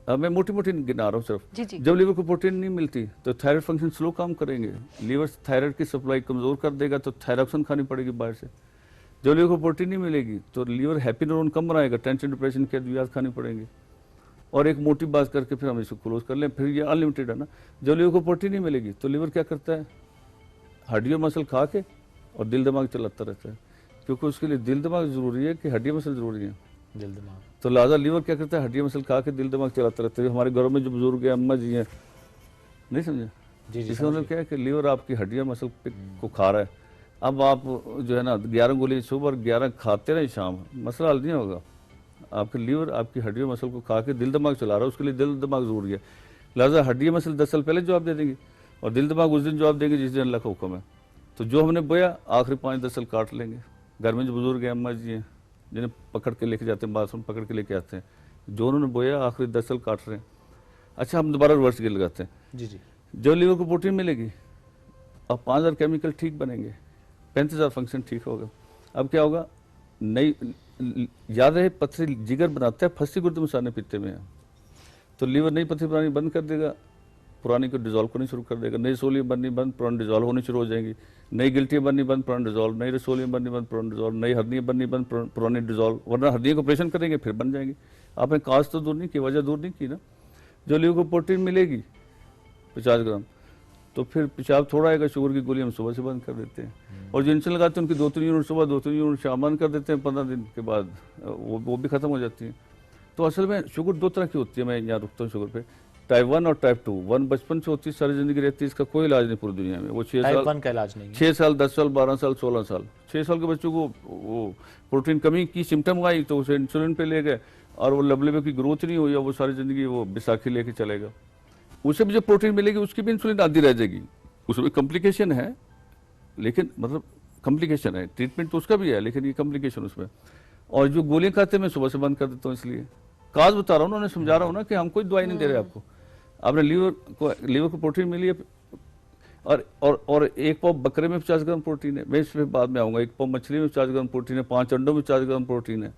अब मैं मोटी गिना रहा हूँ सिर्फ। जब लीवर को प्रोटीन नहीं मिलती तो थायराइड फंक्शन स्लो काम करेंगे, लीवर थायराइड की सप्लाई कमजोर कर देगा, तो थायरॉक्सिन खानी पड़ेगी बाहर से। जब लीवर को प्रोटीन नहीं मिलेगी तो लीवर हैप्पी न्यूरॉन कम बनाएगा, टेंशन, डिप्रेशन की अद्वियात खानी पड़ेंगी। और एक मोटी बात करके फिर हम इसको क्लोज कर लें, फिर ये अनलिमिटेड है ना। जब लीवर को प्रोटीन नहीं मिलेगी तो लीवर क्या करता है, हड्डी और मसल खा के और दिल दिमाग चलाता रहता है, क्योंकि उसके लिए दिल दिमाग जरूरी है कि हड्डी मसल जरूरी है, दिल दिमाग। तो लिहाजा लीवर क्या करता है, हड्डी मसल खा के दिल दिमाग चलाता रहता है। हमारे घरों में जो बुजुर्ग है, अम्मा जी हैं, नहीं समझे, इसका मतलब क्या है कि लीवर आपकी हड्डी मसल को खा रहा है। अब आप जो है ना 11 गोली सुबह और 11 खाते रहे शाम, मसला हल नहीं होगा। आपके लीवर आपकी हड्डी मसल को खा के दिल दिमाग चला रहा है, उसके लिए दिल दिमाग जरूरी है। लिहाजा हड्डी मसल 10 साल पहले जवाब दे देंगी और दिल दिमाग उस दिन जवाब देंगे जिस दिन अल्लाह का हुक्म है। तो जो हमने बोया आखिरी 5-10 साल काट लेंगे। घर में जो बुजुर्ग हैं, अम्मा जी हैं, जिन्हें पकड़ के लेके जाते हैं, बाथरूम पकड़ के लेके आते हैं, जो उन्होंने बोया आखिरी 10 साल काट रहे हैं। अच्छा, हम दोबारा रिवर्स गियर लगाते हैं। जी। जब लीवर को प्रोटीन मिलेगी अब 5000 केमिकल ठीक बनेंगे, 35,000 फंक्शन ठीक होगा। अब क्या होगा, नई याद रहे पथरी जिगर बनाता है, फंसी गुर्दे मसाने पीते में है। तो लीवर नई पथरी बनानी बंद कर देगा, पुरानी को डिजोल्व करनी शुरू कर देगा, नई रसोलियाँ बननी बंद, पुरानी डिजोल्व होनी शुरू हो जाएंगी, नई गिल्टियाँ बननी बंद, पुरानी डिजोल्व, नई रसोलियाँ बननी बंद, पुरानी डिजोल्व, नई हड्डियाँ बननी बंद, पुरानी डिजोल्व, वरना हड्डियों को ऑपरेशन करेंगे फिर बन जाएंगी। आपने काज तो दूर नहीं की, वजह दूर नहीं की ना। जो लीवर को प्रोटीन मिलेगी 50 ग्राम, तो फिर पेशाब थोड़ा आएगा, शुगर की गोली हम सुबह से बंद कर देते हैं। और जो इंसुलिन लगाते हैं उनकी 2-3 यूनिट सुबह, 2-3 यूनिट शाम बंद कर देते हैं, 15 दिन के बाद वो भी खत्म हो जाती है। तो असल में शुगर 2 तरह की होती है, मैं यहाँ रुकता हूँ शुगर पे, टाइप 1 और टाइप 2। 1 बचपन से होती है, सारी जिंदगी रहती है, इसका कोई इलाज नहीं पूरी दुनिया में। वो 6 साल, 1 का इलाज नहीं, 6 साल, 10 साल, 12 साल, 16 साल, 6 साल के बच्चों को वो प्रोटीन कमी की सिम्टम आई तो उसे इंसुलिन पे ले गए, और वो लबलेबे की ग्रोथ नहीं हुई, वो सारी जिंदगी वो बैसाखी लेके चलेगा। उसे भी जो प्रोटीन मिलेगी उसकी भी इंसुलिन आदि रह जाएगी, उसमें कॉम्प्लिकेशन है, लेकिन मतलब कॉम्प्लिकेशन है, ट्रीटमेंट तो उसका भी है, लेकिन ये कॉम्प्लिकेशन उसमें। और जो गोलियां खाते हैं मैं सुबह से बंद कर देता हूँ, इसलिए काज बता रहा हूँ, उन्होंने समझा रहा हूँ ना कि हम कोई दवाई नहीं दे रहे आपको। आपने लीवर को प्रोटीन मिली है, और 1 पाव बकरे में 50 ग्राम प्रोटीन है, मैं इस पर बाद में आऊँगा। 1 पाव मछली में 50 ग्राम प्रोटीन है, 5 अंडों में 50 ग्राम प्रोटीन है,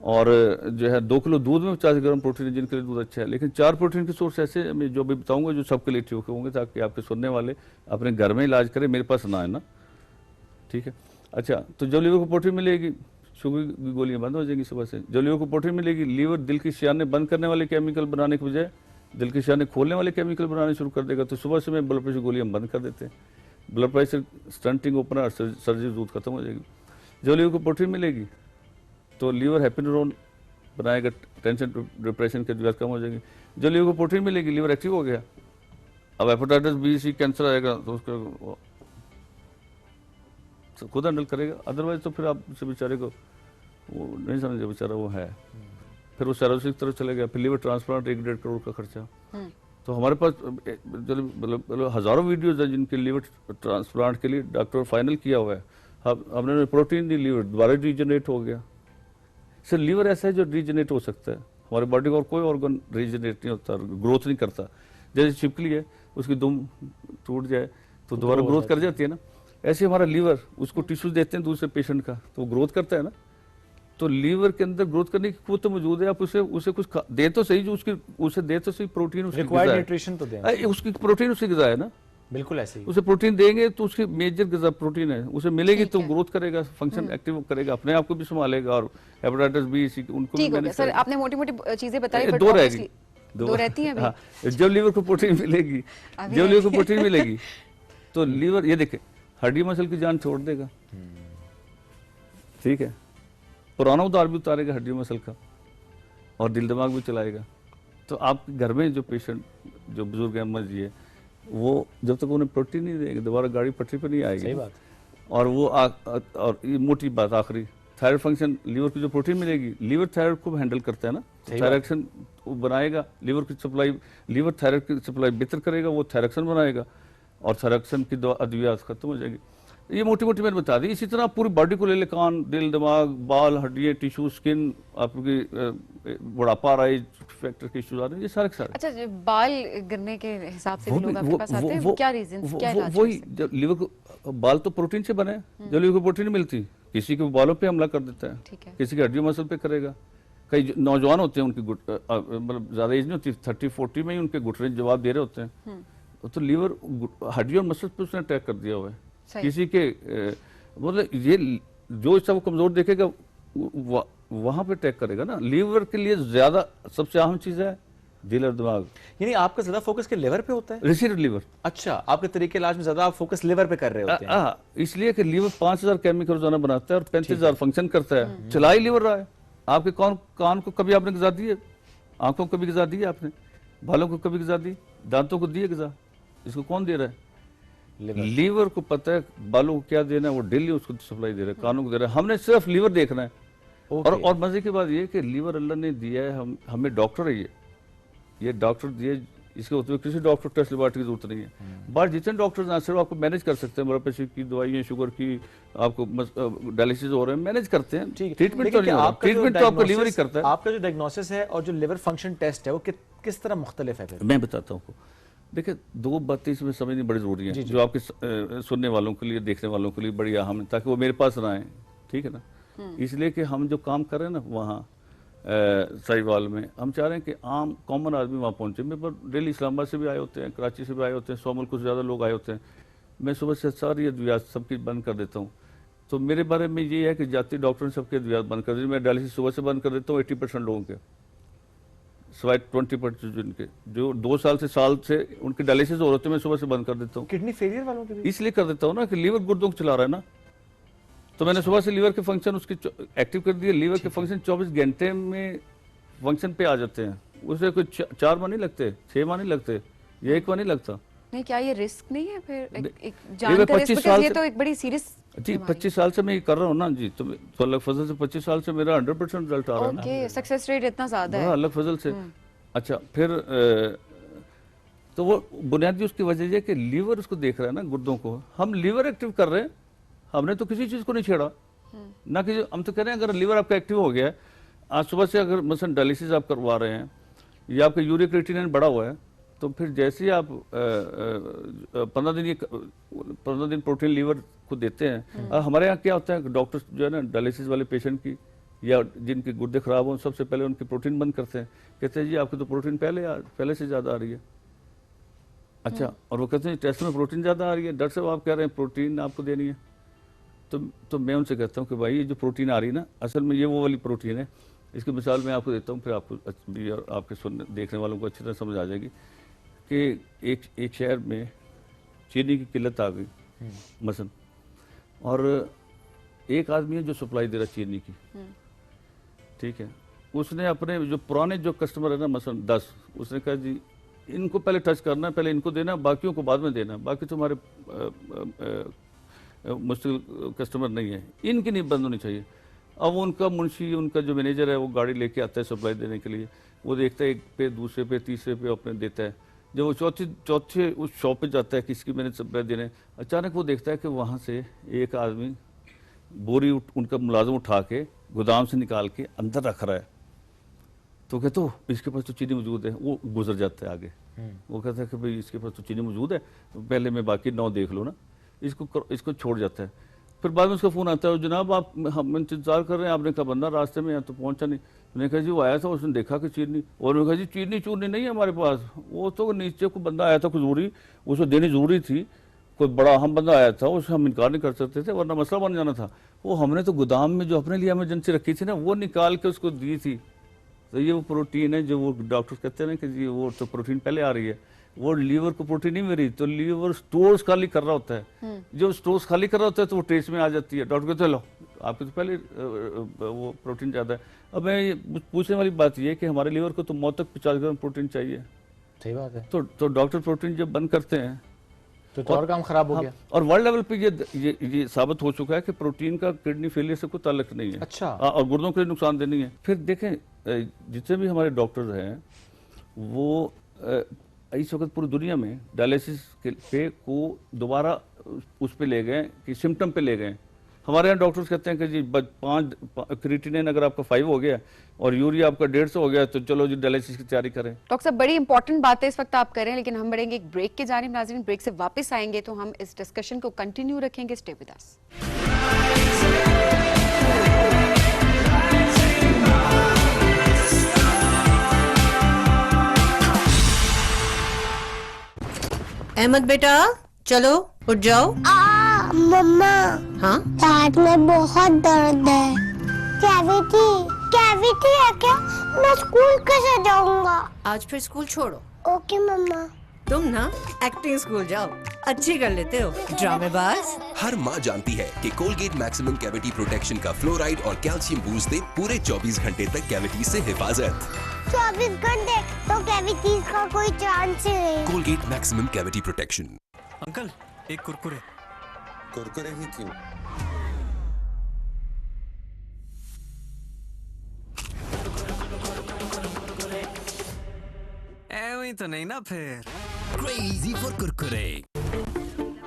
और जो है 2 किलो दूध में 50 ग्राम प्रोटीन है, जिनके लिए दूध अच्छा है। लेकिन 4 प्रोटीन के सोर्स ऐसे मैं जो भी बताऊंगा जो सबके लिए ठीक होंगे, ताकि आपके सुनने वाले अपने घर में इलाज करें, मेरे पास ना है ना, ठीक है। अच्छा, तो जो लीवर को प्रोटीन मिलेगी, शुगर की गोलियां बंद हो जाएंगी सुबह से। जो लीवर को प्रोटीन मिलेगी, लीवर दिल की शियाने बंद करने वाले केमिकल बनाने के बजाय दिल की शियाने खोलने वाले केमिकल बनाने शुरू कर देगा। तो सुबह से मैं ब्लड प्रेशर गोलियां बंद कर देते हैं, blood pressure stunting opener surgery दूध खत्म हो जाएगी। जो लीवर को प्रोटीन मिलेगी तो लीवर हैप्पी न्यूरॉन बनाएगा, टेंशन डिप्रेशन के दिक्कत कम हो जाएगी। जो लीवर को प्रोटीन मिलेगी, लीवर एक्टिव हो गया, अब हेपेटाइटिस बी, सी, कैंसर आएगा तो उसका खुद हैंडल करेगा, अदरवाइज तो फिर आप उसे बेचारे को वो नहीं समझे, बेचारा वो है, फिर वो सर्विस की तरफ चले गया, फिर लीवर ट्रांसप्लांट 1-1.5 करोड़ का खर्चा। तो हमारे पास मतलब हजारों वीडियोज है जिनके लीवर ट्रांसप्लांट के लिए डॉक्टर फाइनल किया हुआ है। हमने प्रोटीन दी, लीवर दोबारा रीजनरेट हो गया। सर लीवर ऐसा है जो रीजनरेट हो सकता है, हमारे बॉडी का और कोई ऑर्गन रीजनरेट नहीं होता, ग्रोथ नहीं करता। जैसे छिपकली है, उसकी दुम टूट जाए तो दोबारा ग्रोथ कर जाती है ना, ऐसे हमारा लीवर, उसको टिश्यूज देते हैं दूसरे पेशेंट का तो ग्रोथ करता है ना। तो लीवर के अंदर ग्रोथ करने की कुछ तो मौजूद है, आप उसे कुछ दे तो सही, जो उसे दे तो सही, प्रोटीन उसकी रिक्वायर्ड न्यूट्रिशन तो दें, उसकी प्रोटीन उसकी गिज़ा है ना, बिल्कुल ऐसे ही। उसे प्रोटीन देंगे तो उसकी मेजर गिज़ा प्रोटीन है, उसे मिलेगी तो ग्रोथ करेगा, फंक्शन एक्टिव करेगा, अपने आप को भी संभालेगा, और हेपेटाइटिस बी, सी उनको भी मैनेज सर आपने मोटी-मोटी चीजें बताई, दो रहेगी, दो रहती हैं अभी। जब लीवर को प्रोटीन मिलेगी, जब लीवर को प्रोटीन मिलेगी तो लीवर, ये देखे, हड्डी मसल की जान छोड़ देगा, ठीक है, पुराना उतार भी उतारेगा हड्डी मसल का, और दिल दिमाग भी चलाएगा। तो आप घर में जो पेशेंट, जो बुजुर्ग अम्मा जी है, वो जब तक उन्हें प्रोटीन नहीं देंगे दोबारा गाड़ी पटरी पर नहीं आएगी। सही बात। और वो और ये मोटी बात आखिरी, थायराइड फंक्शन, लीवर को जो प्रोटीन मिलेगी, लीवर थायराइड को हैंडल करता है ना, थायरॉक्सिन वो बनाएगा, लीवर की सप्लाई, लीवर थायराइड की सप्लाई बेहतर करेगा, वो थायरॉक्सिन बनाएगा, और थायरॉक्सिन की अद्वियात खत्म हो जाएगी। ये मोटी मोटी मैंने बता दी। इसी तरह पूरी बॉडी को ले ले, कान, दिल, दिमाग, बाल, हड्डियाँ, टिश्यू, स्किन, आपकी बुढ़ापा, एज फैक्टर के इश्यूज आ रहे हैं, ये सारे के सारे। अच्छा, बाल गिरने के हिसाब से भी लोग आपके पास आते हैं, क्या रीजन, क्या इलाज? वही, जब लीवर को, बाल तो प्रोटीन से बने, जब लीवर को प्रोटीन मिलती, किसी के बालों पे हमला कर देता है, किसी के हड्डी मसल पे करेगा। कई नौजवान होते हैं, उनकी मतलब ज्यादा एज नहीं होती, 30-40 में ही उनके घुटने जवाब दे रहे होते हैं, तो लीवर हड्डी और मसल पे उसने अटैक कर दिया हुआ है। किसी के मतलब ये जो इसका वो कमजोर देखेगा वहां पे अटैक करेगा ना। लीवर के लिए ज्यादा सबसे अहम चीज है दिल और दिमाग। यानी आपका ज्यादा फोकस के लिवर पे होता है? Receive liver. अच्छा, आपके तरीके इलाज में ज्यादा आप फोकस लिवर पे कर रहे होते हैं? इसलिए कि लीवर 5000 केमिकल रोजाना बनाता है और 35,000 फंक्शन करता है। चला ही लीवर रहा है। आपके कान को कभी आपने गिजा दी है? आंखों को कभी गिजा दी है आपने? बालों को कभी गिजा दी? दांतों को दिए गिजा? इसको कौन दे रहा है? लीवर को पता है बालों को क्या देना है, वो डेली उसको सप्लाई दे रहा है, कानों को दे रहा है। हमने सिर्फ लीवर देखना है। और मजे की बात ये कि लीवर अल्लाह ने दिया है, हमें डॉक्टर है ये डॉक्टर दिए, इसके होते हुए किसी डॉक्टर टेस्ट लेबोरेटरी की जरूरत नहीं है। बाहर जितने डॉक्टर ना सिर्फ आपको मैनेज कर सकते हैं, ब्लड प्रेशर की दवाइयाँ, शुगर की, आपको डायलिसिस हो रहे हैं, मैनेज करते हैं। ट्रीटमेंट तो नहीं होता, ट्रीटमेंट तो आपको लीवर ही करता है। आपका जो डायग्नोसिस है और जो लिवर फंक्शन टेस्ट है वो किस तरह मुख्तलिफ है? मैं बताता हूँ। देखिए, दो बातें इसमें समझनी बड़ी जरूरी है, जो आपके सुनने वालों के लिए, देखने वालों के लिए बड़ी अहम है, ताकि वो मेरे पास ना आए, ठीक है ना। इसलिए कि हम जो काम कर रहे हैं ना वहाँ साहिवाल में, हम चाह रहे हैं कि आम कॉमन आदमी वहाँ पहुँचे। मेरे पर डेली इस्लामाबाद से भी आए होते हैं, कराची से भी आए होते हैं, 100 मुल्क से ज़्यादा लोग आए होते हैं। मैं सुबह से सारी अद्वियात सबकी बंद कर देता हूँ। तो मेरे बारे में ये है कि जाती डॉक्टर ने सबके अद्वियात बंद कर दी। मैं डायलिसिस सुबह से बंद कर देता हूँ 80% लोगों के, सिवाय 20% जिनके जो 2 साल से उनके डायलिसिस हो रहे थे, मैं सुबह से बंद कर देता हूँ। किडनी फेलियर वालों के भी इसलिए कर देता हूँ ना कि लीवर गुर्दों को चला रहा है ना, तो मैंने सुबह से लीवर के फंक्शन उसके एक्टिव कर दिए। लीवर के फंक्शन 24 घंटे में फंक्शन पे आ जाते हैं। उसे कोई 4 माह नहीं लगते, 6 माह नहीं लगते, ये 1 माह नहीं लगता। नहीं, क्या ये रिस्क नहीं है फिर एक ये जान का रिस्क? 25 साल ये से- तो एक बड़ी सीरियस जी 25 साल से मैं ये कर रहा हूँ ना जी, तो अल्लाह के फजल से 25 साल से मेरा 100% रिजल्ट आ रहा है ना। ओके, सक्सेस रेट इतना ज्यादा बड़ा है। अल्लाह के फजल से। अच्छा फिर तो वो बुनियादी उसकी वजह ये है कि लीवर उसको देख रहा है ना, गुर्दों को। हम लीवर एक्टिव कर रहे हैं, हमने तो किसी चीज़ को नहीं छेड़ा ना कि हम तो कह रहे हैं अगर लीवर आपका एक्टिव हो गया है, आज सुबह से अगर मसलन डायलिसिस आप करवा रहे हैं या आपका यूरिक क्रिएटिनिन बढ़ा हुआ है, तो फिर जैसे ही आप 15 दिन प्रोटीन लीवर को देते हैं। हमारे यहाँ क्या होता है, डॉक्टर जो है ना डायलिसिस वाले पेशेंट की या जिनके गुर्दे खराब हों, सबसे पहले उनकी प्रोटीन बंद करते हैं। कहते हैं जी आपकी तो प्रोटीन पहले से ज़्यादा आ रही है। अच्छा, और वो कहते हैं टेस्ट में प्रोटीन ज़्यादा आ रही है, डॉक्टर साहब आप कह रहे हैं प्रोटीन आपको देनी है। तो मैं उनसे कहता हूँ कि भाई ये जो प्रोटीन आ रही है ना, असल में ये वो वाली प्रोटीन है। इसकी मिसाल मैं आपको देता हूँ, फिर आपको भी और आपके सुनने देखने वालों को अच्छी तरह समझ आ जाएगी कि एक शहर में चीनी की किल्लत आ गई मसलन, और एक आदमी है जो सप्लाई दे रहा है चीनी की, ठीक है। उसने अपने जो पुराने जो कस्टमर है ना मसलन 10, उसने कहा जी इनको पहले टच करना है, पहले इनको देना, बाकियों को बाद में देना, बाकी तुम्हारे मुश्किल कस्टमर नहीं है, इनकी नहीं बंद होनी चाहिए। अब उनका मुंशी, उनका जो मैनेजर है, वो गाड़ी लेके आता है सप्लाई देने के लिए, वो देखता है एक पे, दूसरे पे, तीसरे पे अपने देता है। जब वो चौथे उस शॉप पे जाता है किसकी मैंने सप्लाई देने, अचानक वो देखता है कि वहाँ से एक आदमी बोरी उनका मुलाजिम उठा के गोदाम से निकाल के अंदर रख रहा है। तो कहते हो इसके पास तो चीनी मौजूद है, वो गुजर जाता है आगे। वो कहता है कि भाई इसके पास तो चीनी मौजूद है, पहले मैं बाकी 9 देख लो ना, इसको छोड़ जाता है। फिर बाद में उसका फ़ोन आता है, जनाब आप हम इंतजार कर रहे हैं, आपने कहा बंदा रास्ते में है तो पहुंचा नहीं। मैंने कहा जी वो आया था, उसने देखा कि चीनी, और मैंने कहा जी चीनी चूरनी नहीं है हमारे पास, वो तो नीचे को बंदा आया था कोई ज़रूरी, उसे देनी ज़रूरी थी, कोई बड़ा अहम बंदा आया था, उसे हम इनकार नहीं कर सकते थे वरना मसला बन जाना था। वो हमने तो गोदाम में जो अपने लिए इमरजेंसी रखी थी ना, वो निकाल के उसको दी थी। तो ये वो प्रोटीन है जो वो डॉक्टर कहते हैं ना कि जी वो तो प्रोटीन पहले आ रही है, वो लीवर को प्रोटीन नहीं मिल रही, तो लीवर स्टोर्स खाली कर रहा होता है। जो स्टोर्स खाली कर रहा होता है तो वो टेस्ट में आ जाती है। डॉक्टर कहते हैं लो आपके तो पहले वो प्रोटीन ज़्यादा है। अब मैं पूछने वाली बात ये है कि हमारे लीवर को तो मौत तक 50 ग्राम प्रोटीन चाहिए। सही बात है। तो डॉक्टर प्रोटीन जब बंद करते हैं तो और काम खराब हो गया। और वर्ल्ड लेवल पे ये साबित हो चुका है कि प्रोटीन का किडनी फेलियर से कोई ताल्लुक नहीं है। अच्छा। और गुर्दों के लिए नुकसानदेह नहीं है। फिर देखें जितने भी हमारे डॉक्टर्स हैं वो इस वक्त पूरी दुनिया में डायलिसिस पे को दोबारा उस पे ले गए कि सिम्टम पे ले गए। हमारे यहाँ डॉक्टर्स कहते हैं कि जी 5 क्रिएटिनिन अगर आपका 5 हो गया और यूरिया आपका 150 हो गया तो चलो जी डायलिसिस की तैयारी करें। डॉक्टर साहब बड़ी इंपॉर्टेंट बात है इस वक्त आप कर रहे हैं, लेकिन हम बढ़ेंगे एक ब्रेक के जानिब। नाज़रीन ब्रेक से वापस आएंगे तो हम इस डिस्कशन को कंटिन्यू रखेंगे। Stay with us. अहमद बेटा चलो उठ जाओ। मम्मा हाँ पेट में बहुत दर्द है। कैविटी है क्या? मैं स्कूल कैसे जाऊंगा? आज फिर स्कूल छोड़ो। ओके मम्मा। तुम ना एक्टिंग स्कूल जाओ, अच्छी कर लेते हो ड्रामेबाज। हर माँ जानती है कि कोलगेट मैक्सिमम कैविटी प्रोटेक्शन का फ्लोराइड और कैल्शियम बूस्ट दे पूरे 24 घंटे तक कैविटी से हिफाजत। 24 घंटे तो कैविटीज का कोई चांस ही नहीं। Colgate maximum cavity protection. Uncle एक कुरकुरे। कुरकुरे ही क्यों? ऐਵੇਂ तो नहीं ना फिर। Crazy for Kurkure.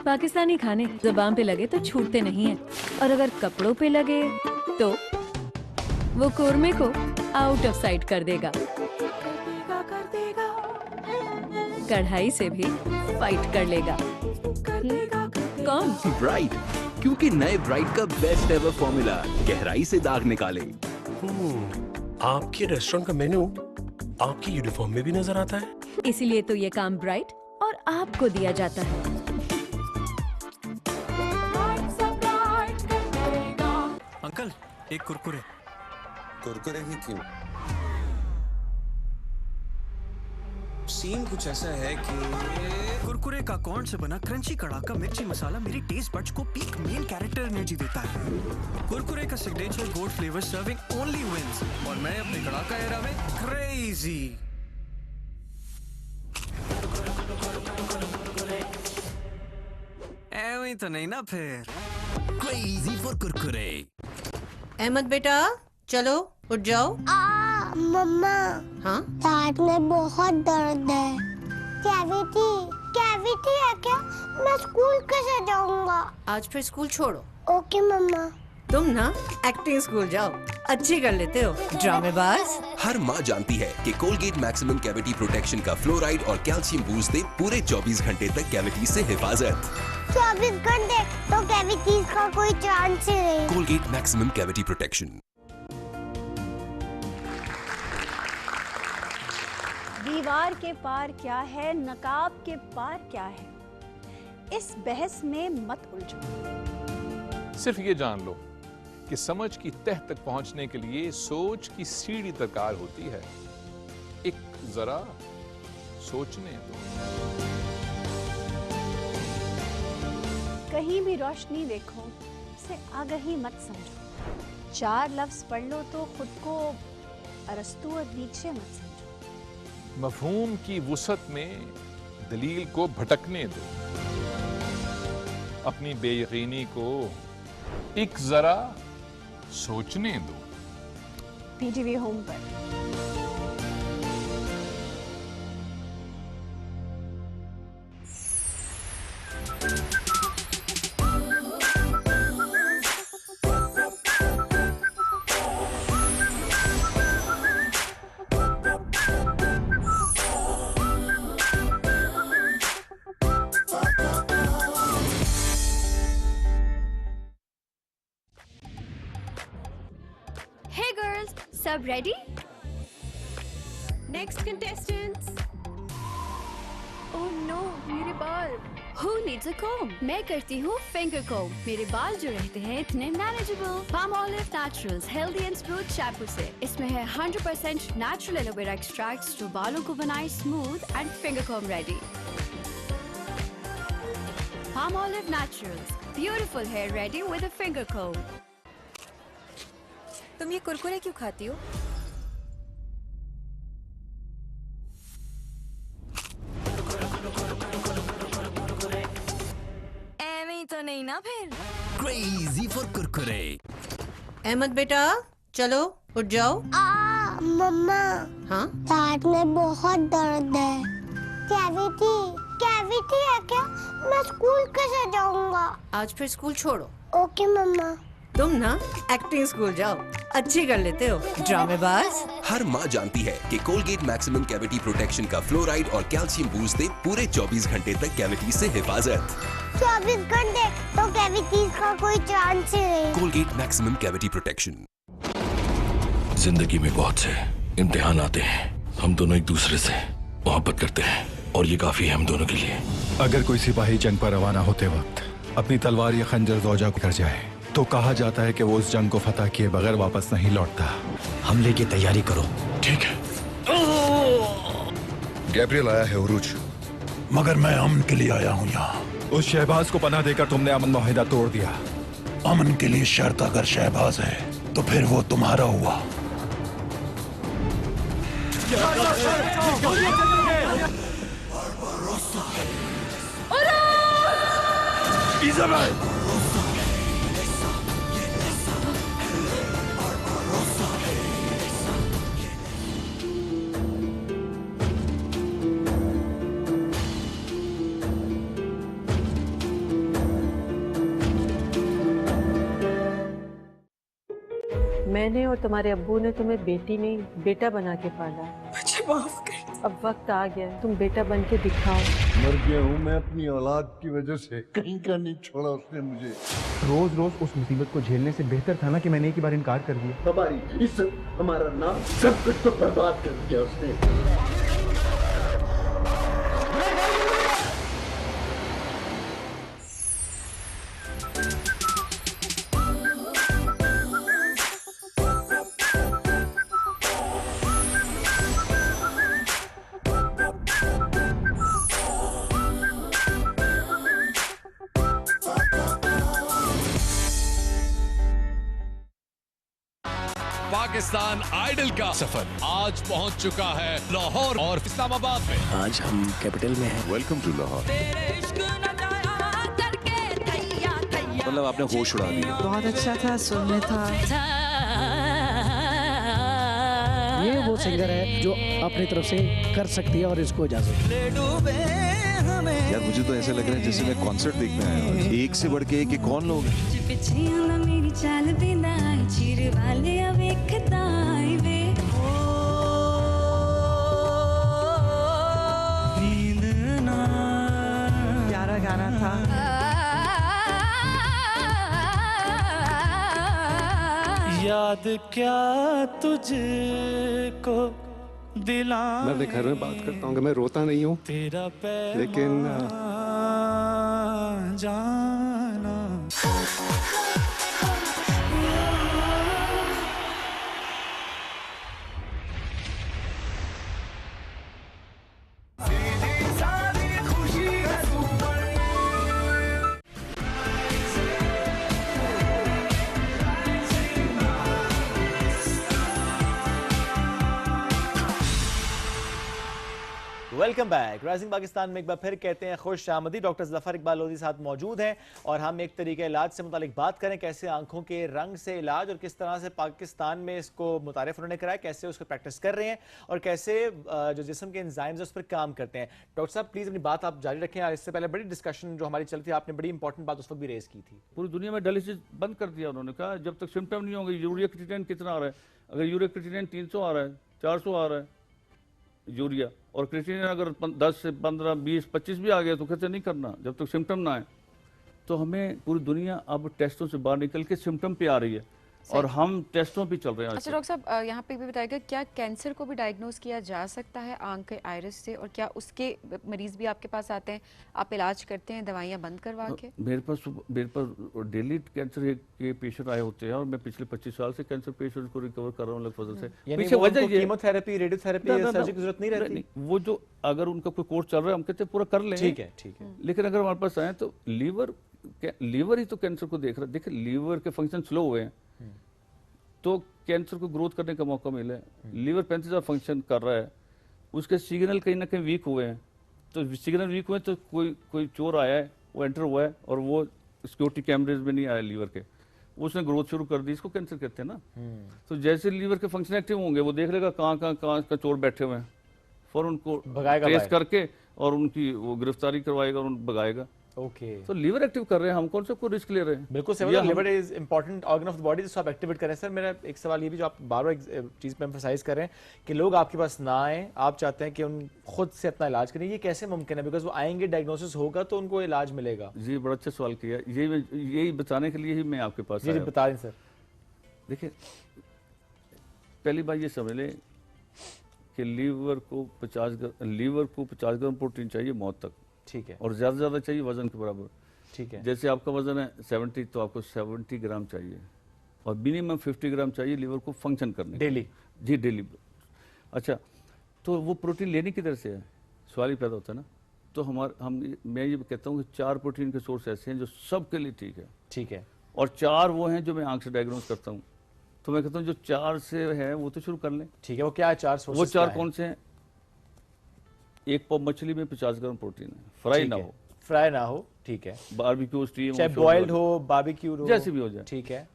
पाकिस्तानी खाने जुबान पे लगे तो छूटते नहीं हैं, और अगर कपड़ों पे लगे तो वो कोरमे को आउट ऑफ साइट कर देगा। कढ़ाई से भी फाइट कर लेगा। कौन? राइट, क्योंकि नए ब्राइट का बेस्ट एवर फॉर्मूला गहराई से दाग निकाले। आपके रेस्टोरेंट का मेन्यू आपकी यूनिफॉर्म में भी नजर आता है। इसीलिए तो ये काम ब्राइट और आपको दिया जाता है। अंकल एक कुरकुरे। कुरकुरे ही क्यों? सीन कुछ ऐसा है कि कुरकुरे का कॉर्न से बना क्रंची कड़ाका मिर्ची मसाला मेरी टेस्ट बड्स को पीक मेन कैरेक्टर एनर्जी देता है। कुरकुरे का signature gold flavour serving only wins और मैं अपने कड़ाका एरा में क्रेजी। ऐਵੇਂ तो नहीं ना फिर। Crazy for Kurkure. अहमद बेटा चलो उठ जाओ। मम्मा। हाँ दांत में बहुत दर्द है। कैविटी कैविटी है क्या? मैं स्कूल कैसे जाऊंगा? आज फिर स्कूल छोड़ो। ओके मम्मा। तुम ना एक्टिंग स्कूल जाओ, अच्छी कर लेते हो ड्रामेबाज। हर माँ जानती है कि कोलगेट मैक्सिमम कैविटी प्रोटेक्शन का फ्लोराइड और कैल्शियम बूस्ट दे पूरे 24 घंटे तक कैविटी से हिफाजत। 24 घंटे तो कैविटीज का कोई चांस ही नहीं। Colgate maximum cavity protection. दीवार के पार क्या है, नकाब के पार क्या है, इस बहस में मत उलझो। सिर्फ ये जान लो कि समझ की तह तक पहुंचने के लिए सोच की सीढ़ी दरकार होती है। एक जरा सोचने दो। कहीं भी रोशनी देखो, उसे आगही मत समझो। 4 लफ्ज पढ़ लो तो खुद को अरस्तू और नीचे मत समझो। मफहूम की वुसअत में दलील को भटकने दो। अपनी बेयकीनी को एक जरा सोचने दो। पीटीवी होम पर। Hey girls, सब ready? Next contestants. Oh no, मेरे बाल। Who needs a comb? मैं करती हूँ finger comb। मेरे बाल जो रहते हैं इतने manageable। Palmolive Naturals Healthy and Smooth shampoo से। इसमें है 100% natural aloe vera extracts जो बालों को बनाए smooth and finger comb ready। Palmolive Naturals, beautiful hair ready with a finger comb। तुम ये कुरकुरे क्यों खाती हो? ऐਵੇਂ तो नहीं ना फिर। Crazy for Kurkure. अहमद बेटा चलो उठ जाओ। मम्मा। हाँ दांत में बहुत दर्द है। कैविटी कैविटी है क्या? मैं स्कूल कैसे जाऊंगा? आज फिर स्कूल छोड़ो। ओके मम्मा। तुम ना एक्टिंग स्कूल जाओ, अच्छी कर लेते हो ड्रामेबाज। हर माँ जानती है कि कोलगेट मैक्सिमम कैविटी प्रोटेक्शन का फ्लोराइड और कैल्शियम बूस्ट दे पूरे 24 घंटे तक कैविटी से हिफाजत। 24 घंटे तो कैविटीज का कोई चांस ही नहीं। Colgate maximum cavity protection. जिंदगी में बहुत से इम्तिहान आते हैं। हम दोनों एक दूसरे से मोहब्बत करते हैं और ये काफी है हम दोनों के लिए। अगर कोई सिपाही जंग पर रवाना होते वक्त अपनी तलवार या खंजर ज़ौजा को कर जाए तो कहा जाता है कि वो उस जंग को फतह किए बगैर वापस नहीं लौटता। हमले की तैयारी करो। ठीक है। गैब्रियल आया है उरूज, मगर मैं अमन के लिए आया हूँ यहाँ। उस शहबाज को पनाह देकर तुमने अमन मुआहिदा तोड़ दिया। अमन के लिए शर्त अगर शहबाज है तो फिर वो तुम्हारा हुआ। मैंने और तुम्हारे अब्बू ने तुम्हें बेटी नहीं बेटा बना के पाला। मुझे माफ कर। अब वक्त आ गया है, तुम बेटा बन के दिखाओ। मर गया हूँ मैं अपनी औलाद की वजह से, कहीं का नहीं छोड़ा उसने मुझे। रोज रोज उस मुसीबत को झेलने से बेहतर था ना कि मैंने एक ही बार इनकार कर दिया। हमारी इज्जत, हमारा नाम, सब कुछ तो बर्बाद कर दिया उसने। पाकिस्तान आइडल का सफर आज पहुंच चुका है लाहौर और इस्लामाबाद में। आज हम कैपिटल में हैं। Welcome to Lahore. मतलब आपने होश उड़ा दिया। बहुत अच्छा था, सुनने था। ये वो सिंगर है जो अपनी तरफ से कर सकती है और इसको इजाजत है। यार मुझे तो ऐसा लग रहा है जैसे मैं कॉन्सर्ट देखने आया हूँ। एक से बढ़ के एक, कौन लोग हैं? मेरी चाल बिंदाई चिर वाले अवेखताई वे नींद ना प्यारा गाना था। याद क्या तुझको दिला। मैं अपने घर में बात करता हूँ कि मैं रोता नहीं हूँ, लेकिन जाना। Welcome back. राइजिंग पाकिस्तान में एक बार फिर कहते हैं खुश आमदी। डॉक्टर जफर इकबाल लोधी साथ मौजूद हैं और हम एक तरीके इलाज से मुतालिक बात करें, कैसे आंखों के रंग से इलाज और किस तरह से पाकिस्तान में इसको मुतारिफ उन्होंने कराया, कैसे उसको प्रैक्टिस कर रहे हैं और कैसे जो जिस्म के एंजाइम्स उस पर काम करते हैं। डॉक्टर साहब प्लीज़ अपनी बात आप जारी रखें। इससे पहले बड़ी डिस्कशन जो हमारी चलती थी, आपने बड़ी इंपॉर्टेंट बात उस वक्त भी रेज की थी। पूरी दुनिया में डायलिसिस बंद कर दिया उन्होंने। कहा जब तक सिम्टम नहीं होंगे, यूरिया क्रिएटिनिन कितना आ रहा है, अगर यूरिया क्रिएटिनिन 300 आ रहा है, 400 आ रहा है यूरिया, और क्रिएटिनिन अगर 10 से 15, 20, 25 भी आ गया तो कहते नहीं करना जब तक सिम्टम ना आए। तो हमें पूरी दुनिया अब टेस्टों से बाहर निकल के सिम्टम पे आ रही है और हम टेस्टों पे चल रहे हैं। अच्छा डॉक्टर साहब, यहाँ पे भी बताएगा क्या कैंसर को भी डायग्नोज किया जा सकता है आंख के आइरिस से, और क्या उसके मरीज भी आपके पास आते हैं, आप इलाज करते हैं दवाइयाँ बंद करवा के? मेरे पास डेली कैंसर के पेशेंट आए होते हैं और मैं पिछले 25 साल से कैंसर पेशेंट को रिकवर कर रहा हूँ फजल से। पीछे वजह ये कीमोथेरेपी, रेडियोथेरेपी, सर्जरी की जरूरत नहीं रहती। वो जो अगर उनका कोई कोर्स चल रहा है हम कहते हैं पूरा कर लें, ठीक है ठीक है। लेकिन अगर हमारे पास आए तो लीवर ही तो कैंसर को देख रहा है। देखिए लीवर के फंक्शन स्लो हुए हैं तो कैंसर को ग्रोथ करने का मौका मिला है। लीवर 35 फंक्शन कर रहा है, उसके सिग्नल कहीं ना कहीं वीक हुए हैं, तो सिग्नल वीक हुए तो कोई चोर आया है, वो एंटर हुआ है और वो सिक्योरिटी कैमरेज में नहीं आया लीवर के, उसने ग्रोथ शुरू कर दी, इसको कैंसर कहते हैं ना। तो जैसे लीवर के फंक्शन एक्टिव होंगे वो देख लेगा कहाँ का चोर बैठे हुए हैं, फौरन उनको ट्रेस करके और उनकी वो गिरफ्तारी करवाएगा और उन भगाएगा। ओके, तो लीवर एक्टिव कर रहे हैं, हम कौन सा कोई रिस्क ले रहे हैं? बिल्कुल सही। Liver is important organ of the body, जिसको आप एक्टिवेट करें। सर मेरा एक सवाल ये भी जो आप बार बार चीज़ पे एम्फसाइज कर रहे हैं कि लोग आपके पास ना आए, आप चाहते हैं कि उन खुद से अपना इलाज करें, ये कैसे मुमकिन है? बिकॉज वो आएंगे, डायग्नोसिस होगा तो उनको इलाज मिलेगा। जी बड़ा अच्छा सवाल किया, यही बताने के लिए ही मैं आपके पास जी बता दें सर। देखिए पहली बात ये समझ लें कि लीवर को 50 ग्राम प्रोटीन चाहिए मौत तक, ठीक है, और ज़्यादा से ज़्यादा चाहिए वजन के बराबर, ठीक है। जैसे आपका वजन है 70 तो आपको 70 ग्राम चाहिए और मिनिमम 50 ग्राम चाहिए लीवर को फंक्शन करने डेली। जी डेली। अच्छा, तो वो प्रोटीन लेने की तरह से है, सवाल ही पैदा होता है ना। तो मैं ये कहता हूँ कि 4 प्रोटीन के सोर्स ऐसे हैं जो सबके लिए ठीक है, ठीक है, और 4 वो हैं जो मैं आंख से डायग्नोज करता हूँ। तो मैं कहता हूँ जो 4 से है वो तो शुरू कर लें, ठीक है। वो क्या है 4 सोर्सेस? वो 4 कौन से हैं? एक पाव मछली में 50 ग्राम प्रोटीन है, फ्राई ना हो, ठीक है। बारबेक्यू स्टीम, चाहे बॉइल्ड हो, बारबेक्यू हो, जैसे भी हो जाए, ठीक है,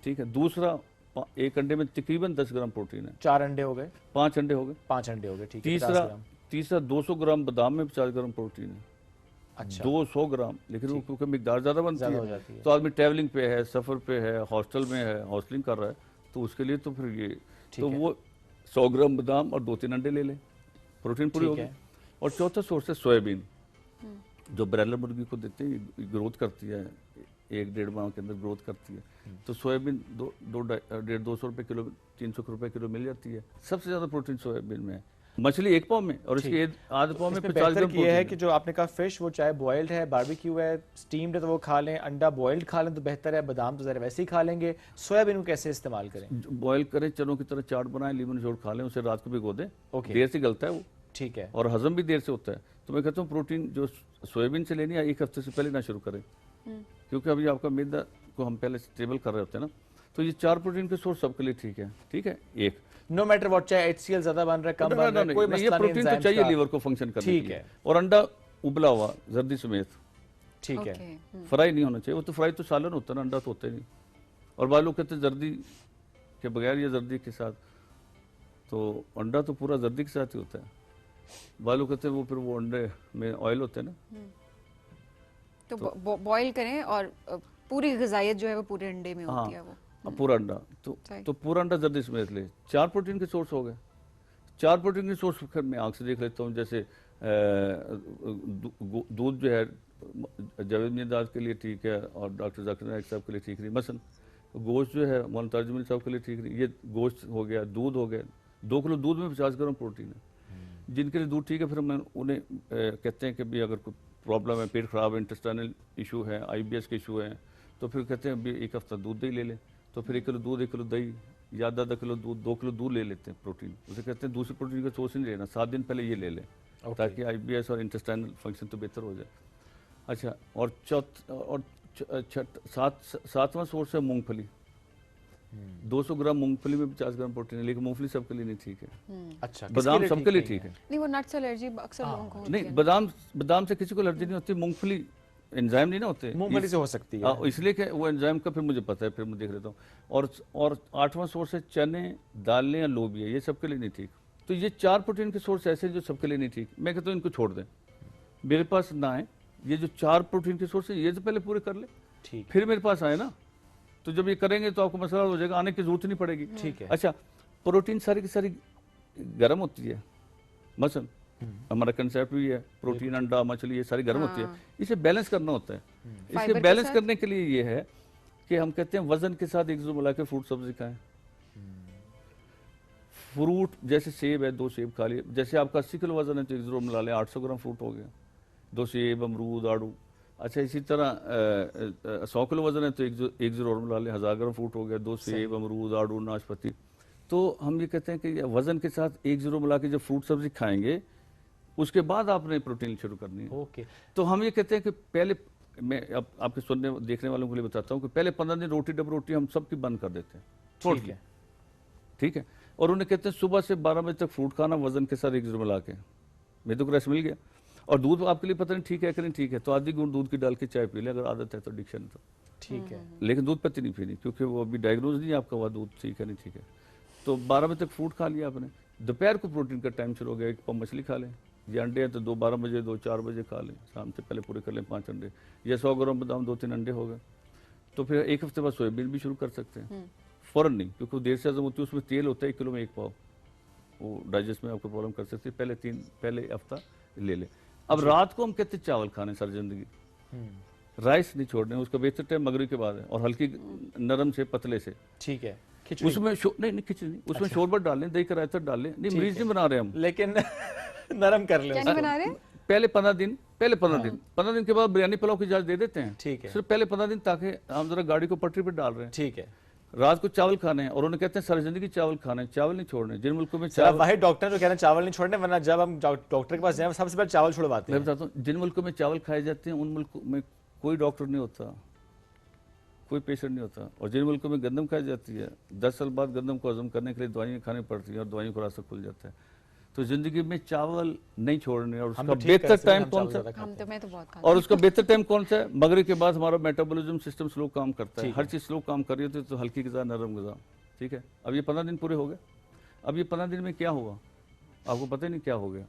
ठीक है। दूसरा, एक अंडे में तकरीबन 10 ग्राम प्रोटीन है। 4 अंडे हो गए, 5 अंडे हो गए, 5 अंडे हो गए, ठीक है। तीसरा 200 ग्राम बादाम में 50 ग्राम प्रोटीन है। अच्छा, 200 ग्राम, लेकिन वो क्योंकि मिकदार ज्यादा बनती है तो आदमी ट्रैवलिंग पे है, सफर पे है, हॉस्टल में है, हॉस्टलिंग कर रहा है, तो उसके लिए तो फिर ये तो वो 100 ग्राम बादाम और 2-3 अंडे ले लें, प्रोटीन पूरी ठीक होगी। है। और चौथा सोर्स है सोयाबीन, जो ब्रायलर मुर्गी को देते हैं, ग्रोथ करती है, 1-1.5 माह के अंदर ग्रोथ करती है। तो सोयाबीन 200 रुपये किलो, 300 रुपये किलो मिल जाती है। सबसे ज़्यादा प्रोटीन सोयाबीन में है। मछली 1 पाव में और इसके आधे पाव में 50 बेहतर ग्राम की ये है प्रोटीन कि जो आपने कहा फिश, वो चाहे बॉइल्ड है, बारबेक्यू है, स्टीम्ड है तो वो खा लें, अंडा बॉइल्ड खा लें तो बेहतर है, बादाम तो ज़रा वैसे ही खा लेंगे। सोयाबीन को कैसे इस्तेमाल करें? बॉयल करें, चनों की तरह चाट बनाएं, लीमन निचोड़ खा लें, उसे रात को भिगो दें। ओके। देर से गलता है वो, ठीक है, और हजम भी देर से होता है। तो मैं कहता हूँ प्रोटीन जो सोयाबीन से लेनी है 1 हफ्ते से पहले ना शुरू करें, क्योंकि अभी आपका मैदा को हम पहले स्टेबल कर रहे होते हैं ना। तो ये 4 प्रोटीन के सोर्स सबके लिए ठीक है, ठीक है। एक नो मैटर व्हाट, चाहे HCl ज्यादा बन रहा है, कम बन रहा है, कोई मसला ये नहीं, प्रोटीन तो एंजाइम्स चाहिए का। लीवर को फंक्शन करने के ठीक लिए। है। और अंडा उबला हुआ जर्दी समेत, ठीक है। फ्राई नहीं होना चाहिए। वो तो फ्राई तो सालन होता है ना, अंडा तो होता ही नहीं। और बाद लोग कहते हैं जर्दी के बगैर या जर्दी के साथ, तो अंडा तो पूरा जर्दी के साथ ही होता है। बाद लोग कहते हैं वो फिर वो अंडे में ऑयल होते हैं ना, तो बॉईल करें और पूरी ग़िज़ाइयत जो है वो पूरे अंडे में होती है वो। पूरा अंडा तो पूरा अंडा जर्दी समेत ले। 4 प्रोटीन के सोर्स हो गए। 4 प्रोटीन के सोर्स फिर मैं आँख से देख लेता हूँ, जैसे दूध जो है जावेद मियाँदाद के लिए ठीक है और डॉक्टर जाकिर नाइक साहब के लिए ठीक नहीं। मसलन गोश्त जो है मौलाना ताज जमील साहब के लिए ठीक नहीं। ये गोश्त हो गया, दूध हो गया, 2 किलो दूध में 50 ग्राम प्रोटीन है। जिनके लिए दूध ठीक है, फिर मैं उन्हें कहते हैं कि भाई अगर कोई प्रॉब्लम है, पेट खराब है, इंटेस्टाइनल इशू है, IBS के इशू है, तो फिर कहते हैं अभी 1 हफ्ता दूध दही ले लें। तो फिर 1 किलो दूध, 1 किलो दही या आधा किलो दूध, 2 किलो दूध ले लेते हैं प्रोटीन। उसे कहते हैं दूसरे प्रोटीन का सोर्स नहीं लेना, 7 दिन पहले ये ले लें, ताकि IBS और इंटेस्टाइनल फंक्शन तो बेहतर हो जाए। अच्छा, और 7वां सोर्स है मूंगफली। 200 ग्राम मूंगफली में 50 ग्राम प्रोटीन है, लेकिन मूंगफली सबके लिए नहीं ठीक है। अच्छा, बादाम सबके लिए ठीक है। नहीं, वो नट्स एलर्जी अक्सर लोगों को होती नहीं, है। बादाम से किसी को एलर्जी नहीं होती। मूंगफली एंजाइम नहीं ना होते, मूंगफली से हो सकती है। इसलिए कि वो एंजाइम का फिर मुझे पता है, फिर मैं देख लेता हूँ। और 8वां सोर्स है चने, दालें या लोबिया, ये सबके लिए नहीं ठीक। तो ये 4 प्रोटीन के सोर्स ऐसे जो सबके लिए नहीं ठीक। मैं कहता हूँ इनको छोड़ दें, मेरे पास ना आए। ये जो 4 प्रोटीन के सोर्स है ये तो पहले पूरे कर ले, ठीक, फिर मेरे पास आए ना। तो जब ये करेंगे तो आपको मसला हो जाएगा, आने की जरूरत नहीं पड़ेगी। ठीक है। अच्छा, प्रोटीन सारी की सारी गर्म होती है। मसलन हमारा कंसेप्ट भी है, प्रोटीन अंडा मछली ये सारी गर्म होती है। इसे बैलेंस करना होता है। इसे बैलेंस करने के लिए ये है कि हम कहते हैं वजन के साथ 1 किलो मिला के फ्रूट सब्जी खाएं। फ्रूट जैसे सेब है, 2 सेब खा लिए। जैसे आपका 80 किलो वजन है तो 1 किलो मिला लें, 800 ग्राम फ्रूट हो गया, 2 सेब, अमरूद, आड़ू। अच्छा, इसी तरह 100 किलो वजन है तो 1 किलो और मिला लें, 1000 ग्राम फ्रूट हो गया, 2 सेब, अमरूद, आड़ू, नाशपाती। तो हम ये कहते हैं कि वजन के साथ 1 किलो मिला के जब फ्रूट सब्जी खाएंगे उसके बाद आपने प्रोटीन शुरू करनी है। ओके। तो हम ये कहते हैं कि पहले, मैं अब आपके सुनने देखने वालों के लिए बताता हूँ कि पहले 15 दिन रोटी डब रोटी हम सबकी बंद कर देते हैं, छोड़ के, ठीक है। और उन्हें कहते हैं सुबह से 12 बजे तक फ्रूट खाना वजन के साथ 1 किलो मिला के। मेरे तो क्रैश मिल गया। और दूध आपके लिए पता नहीं ठीक है कि नहीं ठीक है, तो आधी गुण दूध की डाल के चाय पी ले, अगर आदत है तो, एडिक्शन तो ठीक है। लेकिन दूध पत्ती नहीं पीनी, क्योंकि वो अभी डायग्नोज नहीं आपका हुआ दूध ठीक है नहीं ठीक है। तो 12 बजे तक फ्रूट खा लिया आपने। दोपहर को प्रोटीन का टाइम शुरू हो गया, 1 पाव मछली खा लें, या अंडे हैं तो 12 बजे 4 बजे खा लें, शाम से पहले पूरे कर लें 5 अंडे, या 100 ग्राम बादाम 2-3 अंडे हो गए। तो फिर 1 हफ्ते बाद सोयाबीन भी शुरू कर सकते हैं, फ़ौरन नहीं, क्योंकि देर से हजम होती है, उसमें तेल होता है 1 किलो में 1 पाव, वो डाइजेस्ट में आपको प्रॉब्लम कर सकती है। पहले हफ्ता ले लें। अब रात को हम कहते हैं चावल खाने सारी जिंदगी, राइस नहीं छोड़ने, उसका बेहतर टाइम मगरिब के बाद है, और हल्की नरम से पतले से, ठीक है। उसमें नहीं खिचड़ी नहीं, उसमें शोरबत डाल लें, दही का रायता डाल लें। नहीं, मरीज नहीं बना रहे हम, लेकिन नरम कर लें। क्या नहीं बना रहे? पहले 15 दिन, 15 दिन के बाद बिरयानी पुलाव की इजाजत दे देते हैं, ठीक है। सिर्फ पहले 15 दिन, ताकि हम जरा गाड़ी को पटरी पर डाल रहे हैं, ठीक है। रात को चावल खाने हैं, और उन्हें कहते हैं सारी जिंदगी चावल खाने, चावल नहीं छोड़ने। जिन मुल्कों में वाहिद डॉक्टर जो कह रहे हैं चावल नहीं छोड़ने, वरना जब हम डॉक्टर के पास जाएं सबसे पहले चावल छुड़वाते हैं। मैं बताता हूँ, जिन मुल्कों में चावल खाए जाते हैं उन मुल्कों में कोई डॉक्टर नहीं होता, कोई पेशेंट नहीं होता। और जिन मुल्कों में गंदम खाई जाती है, 10 साल बाद गंदम को हजम करने के लिए दवाइयाँ खानी पड़ती है, और दवाइयों का रास्ता खुल जाता है। तो जिंदगी में चावल नहीं छोड़ने, और उसका बेहतर टाइम कौन सा, और उसका बेहतर टाइम कौन सा है? मगरिब के बाद हमारा मेटाबॉलिज्म सिस्टम स्लो काम करता है, हर चीज़ स्लो काम कर रही होती है, तो हल्की ग़िज़ा, नरम ग़िज़ा, ठीक है। अब ये 15 दिन पूरे हो गए। अब ये 15 दिन में क्या हुआ आपको पता ही नहीं क्या हो गया।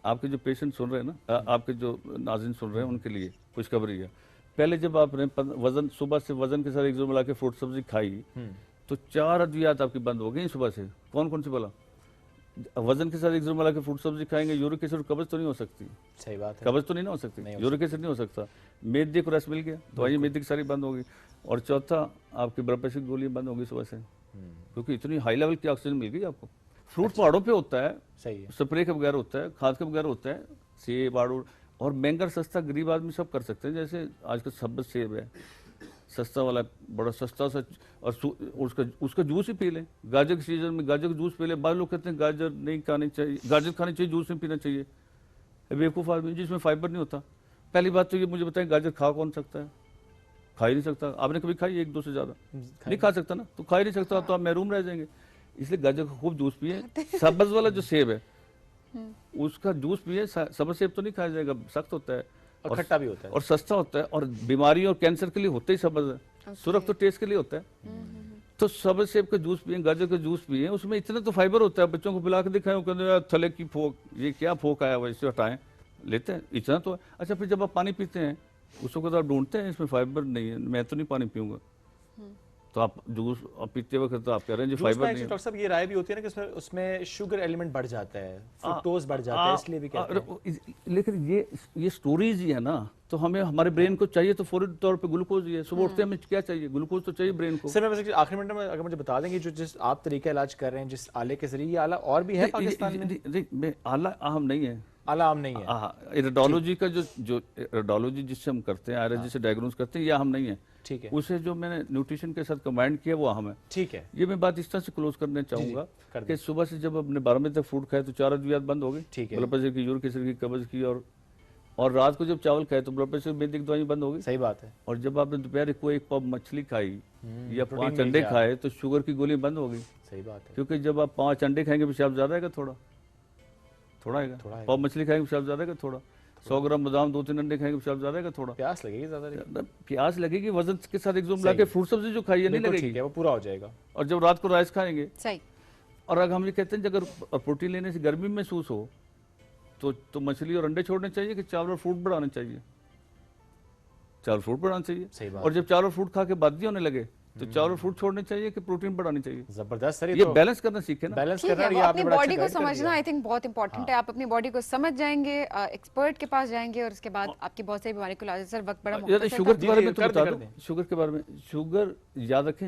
आपके जो पेशेंट सुन रहे हैं ना, आपके जो नाज़रीन सुन रहे हैं, उनके लिए खुशखबरी है। पहले जब आपने वजन सुबह से वजन के साथ 1 किलो मिला के फ्रूट सब्जी खाई, तो 4 अद्वियात आपकी बंद हो गई सुबह से। कौन कौन सी बोला? वजन के साथ एक मिला के फ्रूट सब्जी खाएंगे, यूरिक एसिड कब्ज तो नहीं हो सकती। सही बात है, कब्ज तो नहीं ना हो सकती, यूरिक एसिड नहीं हो सकता। मैदे को रस मिल गया, दवाई मैदे की सारी बंद होगी। और चौथा, आपकी ब्लड प्रेशर की गोली बंद होगी सुबह से, क्योंकि इतनी हाई लेवल की ऑक्सीजन मिल गई आपको। फ्रूट पहाड़ों पे होता है, सही है, स्प्रे के बगैर होता है, खाद के बगैर होता है। सेब, आड़ू और महंगा सस्ता गरीब आदमी सब कर सकते हैं। जैसे आजकल सब्ज सेब है, सस्ता वाला, बड़ा सस्ता सा, और उसका जूस ही पी लें। गाजर के सीजन में गाजर का जूस पी लें। बाद लोग कहते हैं गाजर नहीं खानी चाहिए, गाजर खानी चाहिए, जूस नहीं पीना चाहिए। बेवकूफ़ आदमी जिसमें फाइबर नहीं होता। पहली बात तो ये मुझे बताएं, गाजर खा कौन सकता है? खा ही नहीं सकता। आपने कभी खाई? एक दो से ज़्यादा नहीं खा सकता ना, तो खा ही नहीं सकता, तो आप महरूम रह जाएंगे। इसलिए गाजर का खूब जूस पिए। सब्ज वाला जो सेब है उसका जूस पिए। सब्ज सेब तो नहीं खाया जाएगा, सख्त होता है और खट्टा भी होता है और सस्ता होता है, और बीमारी और कैंसर के लिए होता ही सब्ज है। सुरख तो टेस्ट के लिए होता है। तो सब्ज सेब का जूस पिए, गाजर का जूस पिए, उसमें इतना तो फाइबर होता है। बच्चों को पिला के दिखाएं, कहते हैं थले की फोक, ये क्या फोक आया हुआ, इसे हटाएं, लेते हैं, इतना तो है। अच्छा, फिर जब आप पानी पीते हैं उसको तो आप ढूंढते हैं इसमें फाइबर नहीं है, मैं तो नहीं पानी पीऊंगा। तो आप जूस पीते वक्त तो आप कह रहे हैं जो फाइबर नहीं है। डॉक्टर साहब ये राय भी होती है ना कि उसमें शुगर एलिमेंट बढ़ जाता है, फ्रुक्टोज बढ़ जाता है, इसलिए भी कहते हैं। लेकिन ये स्टोरेज ही है ना, तो हमें हमारे ब्रेन को चाहिए तो फौरी तौर पे ग्लूकोज ही है। सुबह उठते हमें क्या चाहिए? ग्लूकोज तो चाहिए ब्रेन को। सर मैं वैसे आखिरी मिनट में अगर मुझे बता देंगे जो जिस आप तरीका इलाज कर रहे हैं, जिस आले के जरिए, ये आला और भी है पाकिस्तान में? आला अहम नहीं है, आला आम नहीं है। रेडियोलॉजी का जो रेडियोलॉजी जिससे हम करते हैं, आयरस जिसे डायग्नोज करते हैं, ये अहम नहीं है। ठीक है, उसे जो मैंने न्यूट्रिशन के साथ कंबाइंड किया वो अहम है। ठीक है, ये मैं बात इस तरह से क्लोज करना चाहूंगा कि सुबह से जब अपने 12 बजे तक फ्रूट खाए तो 4 अद्वियात बंद हो गई। ठीक है, ब्लड प्रेशर की, यूरिक एसिड की, कब्ज की, और रात को जब चावल खाए तो ब्लड प्रेशर की दवाई बंद हो गई। सही बात है। और जब आपने दोपहर को एक पब मछली खाई या 5 अंडे खाए तो शुगर की गोली बंद हो गई। सही बात है, क्योंकि जब आप 5 अंडे खाएंगे पेशाब ज्यादा आएगा, थोड़ा आएगा। पब मछली खाएंगे पेशाब ज्यादा आएगा, थोड़ा 100 ग्राम बादाम 2-3 अंडे खाएंगे पेशाब ज्यादा आएगा, थोड़ा प्यास लगेगी ज्यादा, प्यास लगेगी। वजन के साथ एकदम मिला के फ्रूट सब्जी जो खाइए नहीं लगेगी, वो पूरा हो जाएगा। और जब रात को राइस खाएंगे, सही। और अगर हम ये कहते हैं कि अगर प्रोटीन लेने से गर्मी महसूस हो तो मछली और अंडे छोड़ने चाहिए कि चावल और फ्रूट बढ़ाने चाहिए? चावल फ्रूट बढ़ाना चाहिए। सही बात। और जब चावल और फ्रूट खा के बादी होने लगे तो चावल और फ्रूट छोड़ने चाहिए कि प्रोटीन बढ़ानी चाहिए? जबरदस्त सर, ये बैलेंस करना सीखे ना। बैलेंस ठीक करना, है, ये वो अपनी आपने बड़ा बॉडी अच्छा को गाइड कर समझना दिया। आई थिंक बहुत इंपॉर्टेंट है। आप अपनी बॉडी को समझ जाएंगे, एक्सपर्ट के पास जाएंगे, और उसके बाद आपकी बहुत सारी बीमारी को इलाज। सर वक्त बड़ा शुगर के बारे में तो बता दो। शुगर के बारे में, शुगर याद रखें,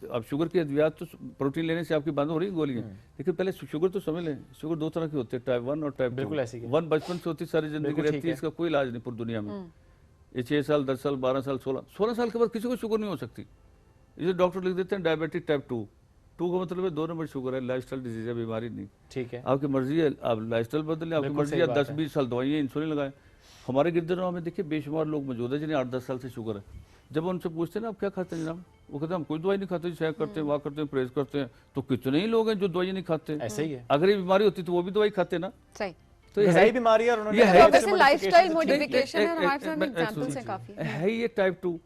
अब शुगर की अद्वियात तो प्रोटीन लेने से आपकी बंद हो रही है गोलियां, लेकिन पहले शुगर तो समझ लें। शुगर 2 तरह की होती है, टाइप 1 और टाइप 2। बिल्कुल ऐसी है। 1 बचपन से होती, सारी जिंदगी रहती है, इसका कोई इलाज नहीं पूरी दुनिया में। ये 6 साल, 10 साल, 12 साल, 16 साल के बाद किसी को शुगर नहीं हो सकती। ये डॉक्टर लिख देते हैं डायबिटिक टाइप 2 का मतलब है 2 नंबर शुगर है, लाइफस्टाइल डिजीज है, बीमारी नहीं। ठीक है, आपकी मर्जी है, आप लाइफस्टाइल बदलें, आपकी मर्जी है 10-20 साल दवाइयाँ इंसुलिन लगाएं। हमारे गिरदरों में देखिए बेशुमार लोग मौजूद है जिन्हें 8-10 साल से शुगर है। जब उनसे पूछते हैं ना आप क्या खाते हैं जनाब, वो कहते हैं हम कोई दवाई नहीं खाते, सैर करते हैं, वाक करते हैं, प्रेस करते हैं। तो कितने ही लोग हैं जो दवाई नहीं खाते। ऐसे ही है। अगर ये बीमारी होती तो वो भी दवाई खाते ना। सही। तो ये है बीमारी और उन्होंने लाइफस्टाइल मॉडिफिकेशन है, हमारे साथ एग्जांपल्स हैं काफी। है ये टाइप 2।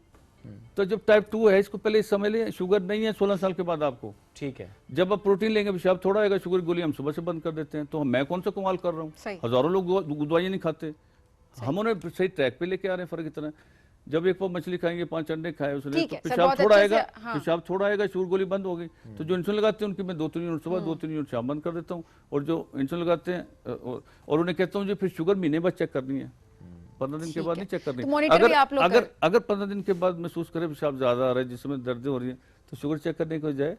तो जब टाइप 2 है, इसको पहले समझ लें, शुगर नहीं है 16 साल के बाद आपको। ठीक है, जब आप प्रोटीन लेंगे पेशाब थोड़ा आएगा, शुगर गोली हम सुबह से बंद कर देते हैं। तो मैं कौन सा कमाल कर रहा हूँ? हजारों लोग दवाइयाँ नहीं खाते, हम उन्हें सही ट्रैक पे लेके आ रहे हैं। फर्क इतना है, जब एक पाव मछली खाएंगे, 5 अंडे खाए उसने, तो पेशाब थोड़ा आएगा, पेशाब थोड़ा आएगा, शुगर गोली बंद हो गई। तो जो इंसुलिन लगाते हैं उनकी मैं 2-3 यूनिट सुबह, 2-3 यूनिट शाम बंद कर देता हूँ। और जो इंसुलिन लगाते हैं और उन्हें कहता हूँ जी फिर शुगर महीने बाद चेक करनी है, 15 दिन के बाद नहीं चेक करनी। अगर 15 दिन के बाद महसूस करे पेशाब ज्यादा आ रहा है, जिसमें दर्द हो रही है, तो शुगर चेक करने को जाए,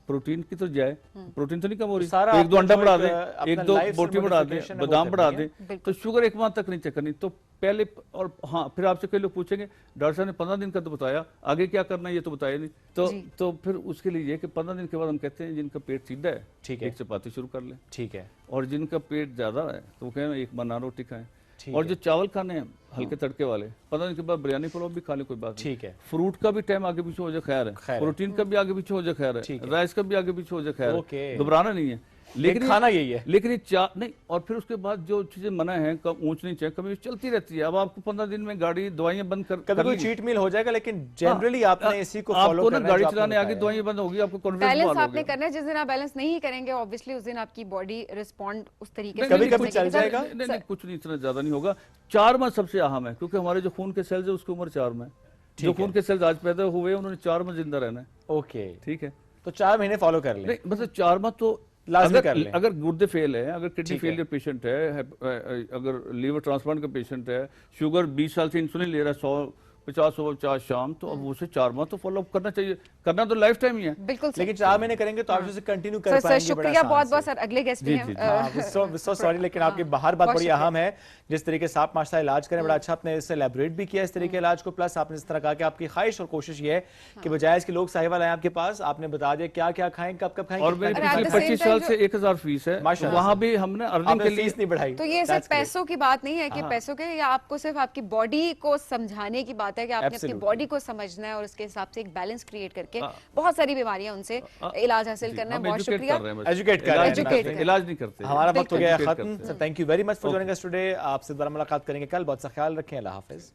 प्रोटीन की तो जाए, प्रोटीन तो नहीं कम हो रही, 1-2 अंडा बढ़ा दे, 1-2 बोटी बढ़ा दे, बादाम बढ़ा दे, तो शुगर 1 माह तक नहीं चेक करनी। तो पहले, और हाँ फिर आपसे कई लोग पूछेंगे डॉक्टर साहब ने 15 दिन का तो बताया, आगे क्या करना है ये तो बताया नहीं। तो फिर उसके लिए ये कि 15 दिन के बाद हम कहते हैं जिनका पेट सीधा है, ठीक है, एक चपाती शुरू कर लें। ठीक है। और जिनका पेट ज्यादा है तो वो कहें 1 बार नान रोटी खाएं। और जो चावल खाने हैं हल्के तड़के वाले, 15 दिन के बाद बिरयानी पुलाव भी खा ले, कोई बात। ठीक है। फ्रूट का भी टाइम आगे पीछे हो जाए खैर है, प्रोटीन का भी आगे पीछे हो जाए खैर है, राइस का भी आगे पीछे हो जाए खैर है, घबराना नहीं है। लेकिन खाना यही है, लेकिन नहीं। और फिर उसके बाद जो चीजें मना है, ऊंच नीचे कभी चलती रहती है। अब आपको 15 दिन में गाड़ी दवाइयां बंद कर कोई चीट मील हो जाएगा, लेकिन जनरली आपने इसी को फॉलो करना है। गाड़ी चलाने आगे दवाइयां बंद होगी, आपको कॉन्फिडेंस बैलेंस आपने करना है। जिस दिन आप बैलेंस नहीं करेंगे ऑब्वियसली उस दिन आपकी बॉडी रिस्पॉन्ड उस तरीके से कभी चल जाएगा। नहीं, कुछ नहीं, इतना ज्यादा नहीं होगा। 4 माह सबसे अहम है, क्योंकि हमारे जो खून के सेल्स है उसकी उम्र 4 माह। जो खून के सेल्स आज पैदा हुए उन्होंने 4 माह जिंदा रहना है। ओके, ठीक है। तो 4 महीने फॉलो कर लें। मतलब 4 माह तो लाजमी कर लें। अगर गुर्दे फेल है, अगर किडनी ठीक है। फेलियर पेशेंट है, अगर लीवर ट्रांसप्लांट का पेशेंट है, शुगर 20 साल से इंसुलिन ले रहा है, 150 सुबह 50 शाम, तो अब उसे 4 माह तो फॉलोअप करना चाहिए। करना तो लाइफ टाइम ही है। बिल्कुल। लेकिन 4 महीने करेंगे तो आप उसे कंटिन्यू कर सर पाएंगे। शुक्रिया बहुत बहुत सर। अगले गेस्ट भी हैं। सो सॉरी, लेकिन आपकी हर बात बड़ी अहम है। जिस तरीके से आप माशाल्लाह इलाज करें, बड़ा अच्छा आपने इससे एलैबोरेट भी किया इस तरीके इलाज को। प्लस आपने इस तरह कहा कि आपकी ख्वाहिश और कोशिश ये है कि बजाय इसके लोग साहिवाल आए आपके पास, आपने बता दिया क्या क्या खाएं, कब कब खाएं। और मेरी पिछले 25 साल से 1000 फीस है, वहाँ भी हमने अर्निंग के लिए फीस नहीं बढ़ाई। तो ये सिर्फ पैसों की बात नहीं है कि पैसों के, या आपको सिर्फ आपकी बॉडी को समझाने की बात है कि आपने अपनी बॉडी को समझना है और उसके हिसाब से एक बैलेंस क्रिएट करके बहुत सारी बीमारियां उनसे इलाज हासिल करना है। बहुत शुक्रिया। एजुकेट कर रहे हैं, इलाज नहीं करते। हमारा वक्त हो गया खत्म। Thank you very much for joining us today. आपसे दोबारा मुलाकात करेंगे कल। बहुत सा ख्याल रखें। अल्लाह हाफिज।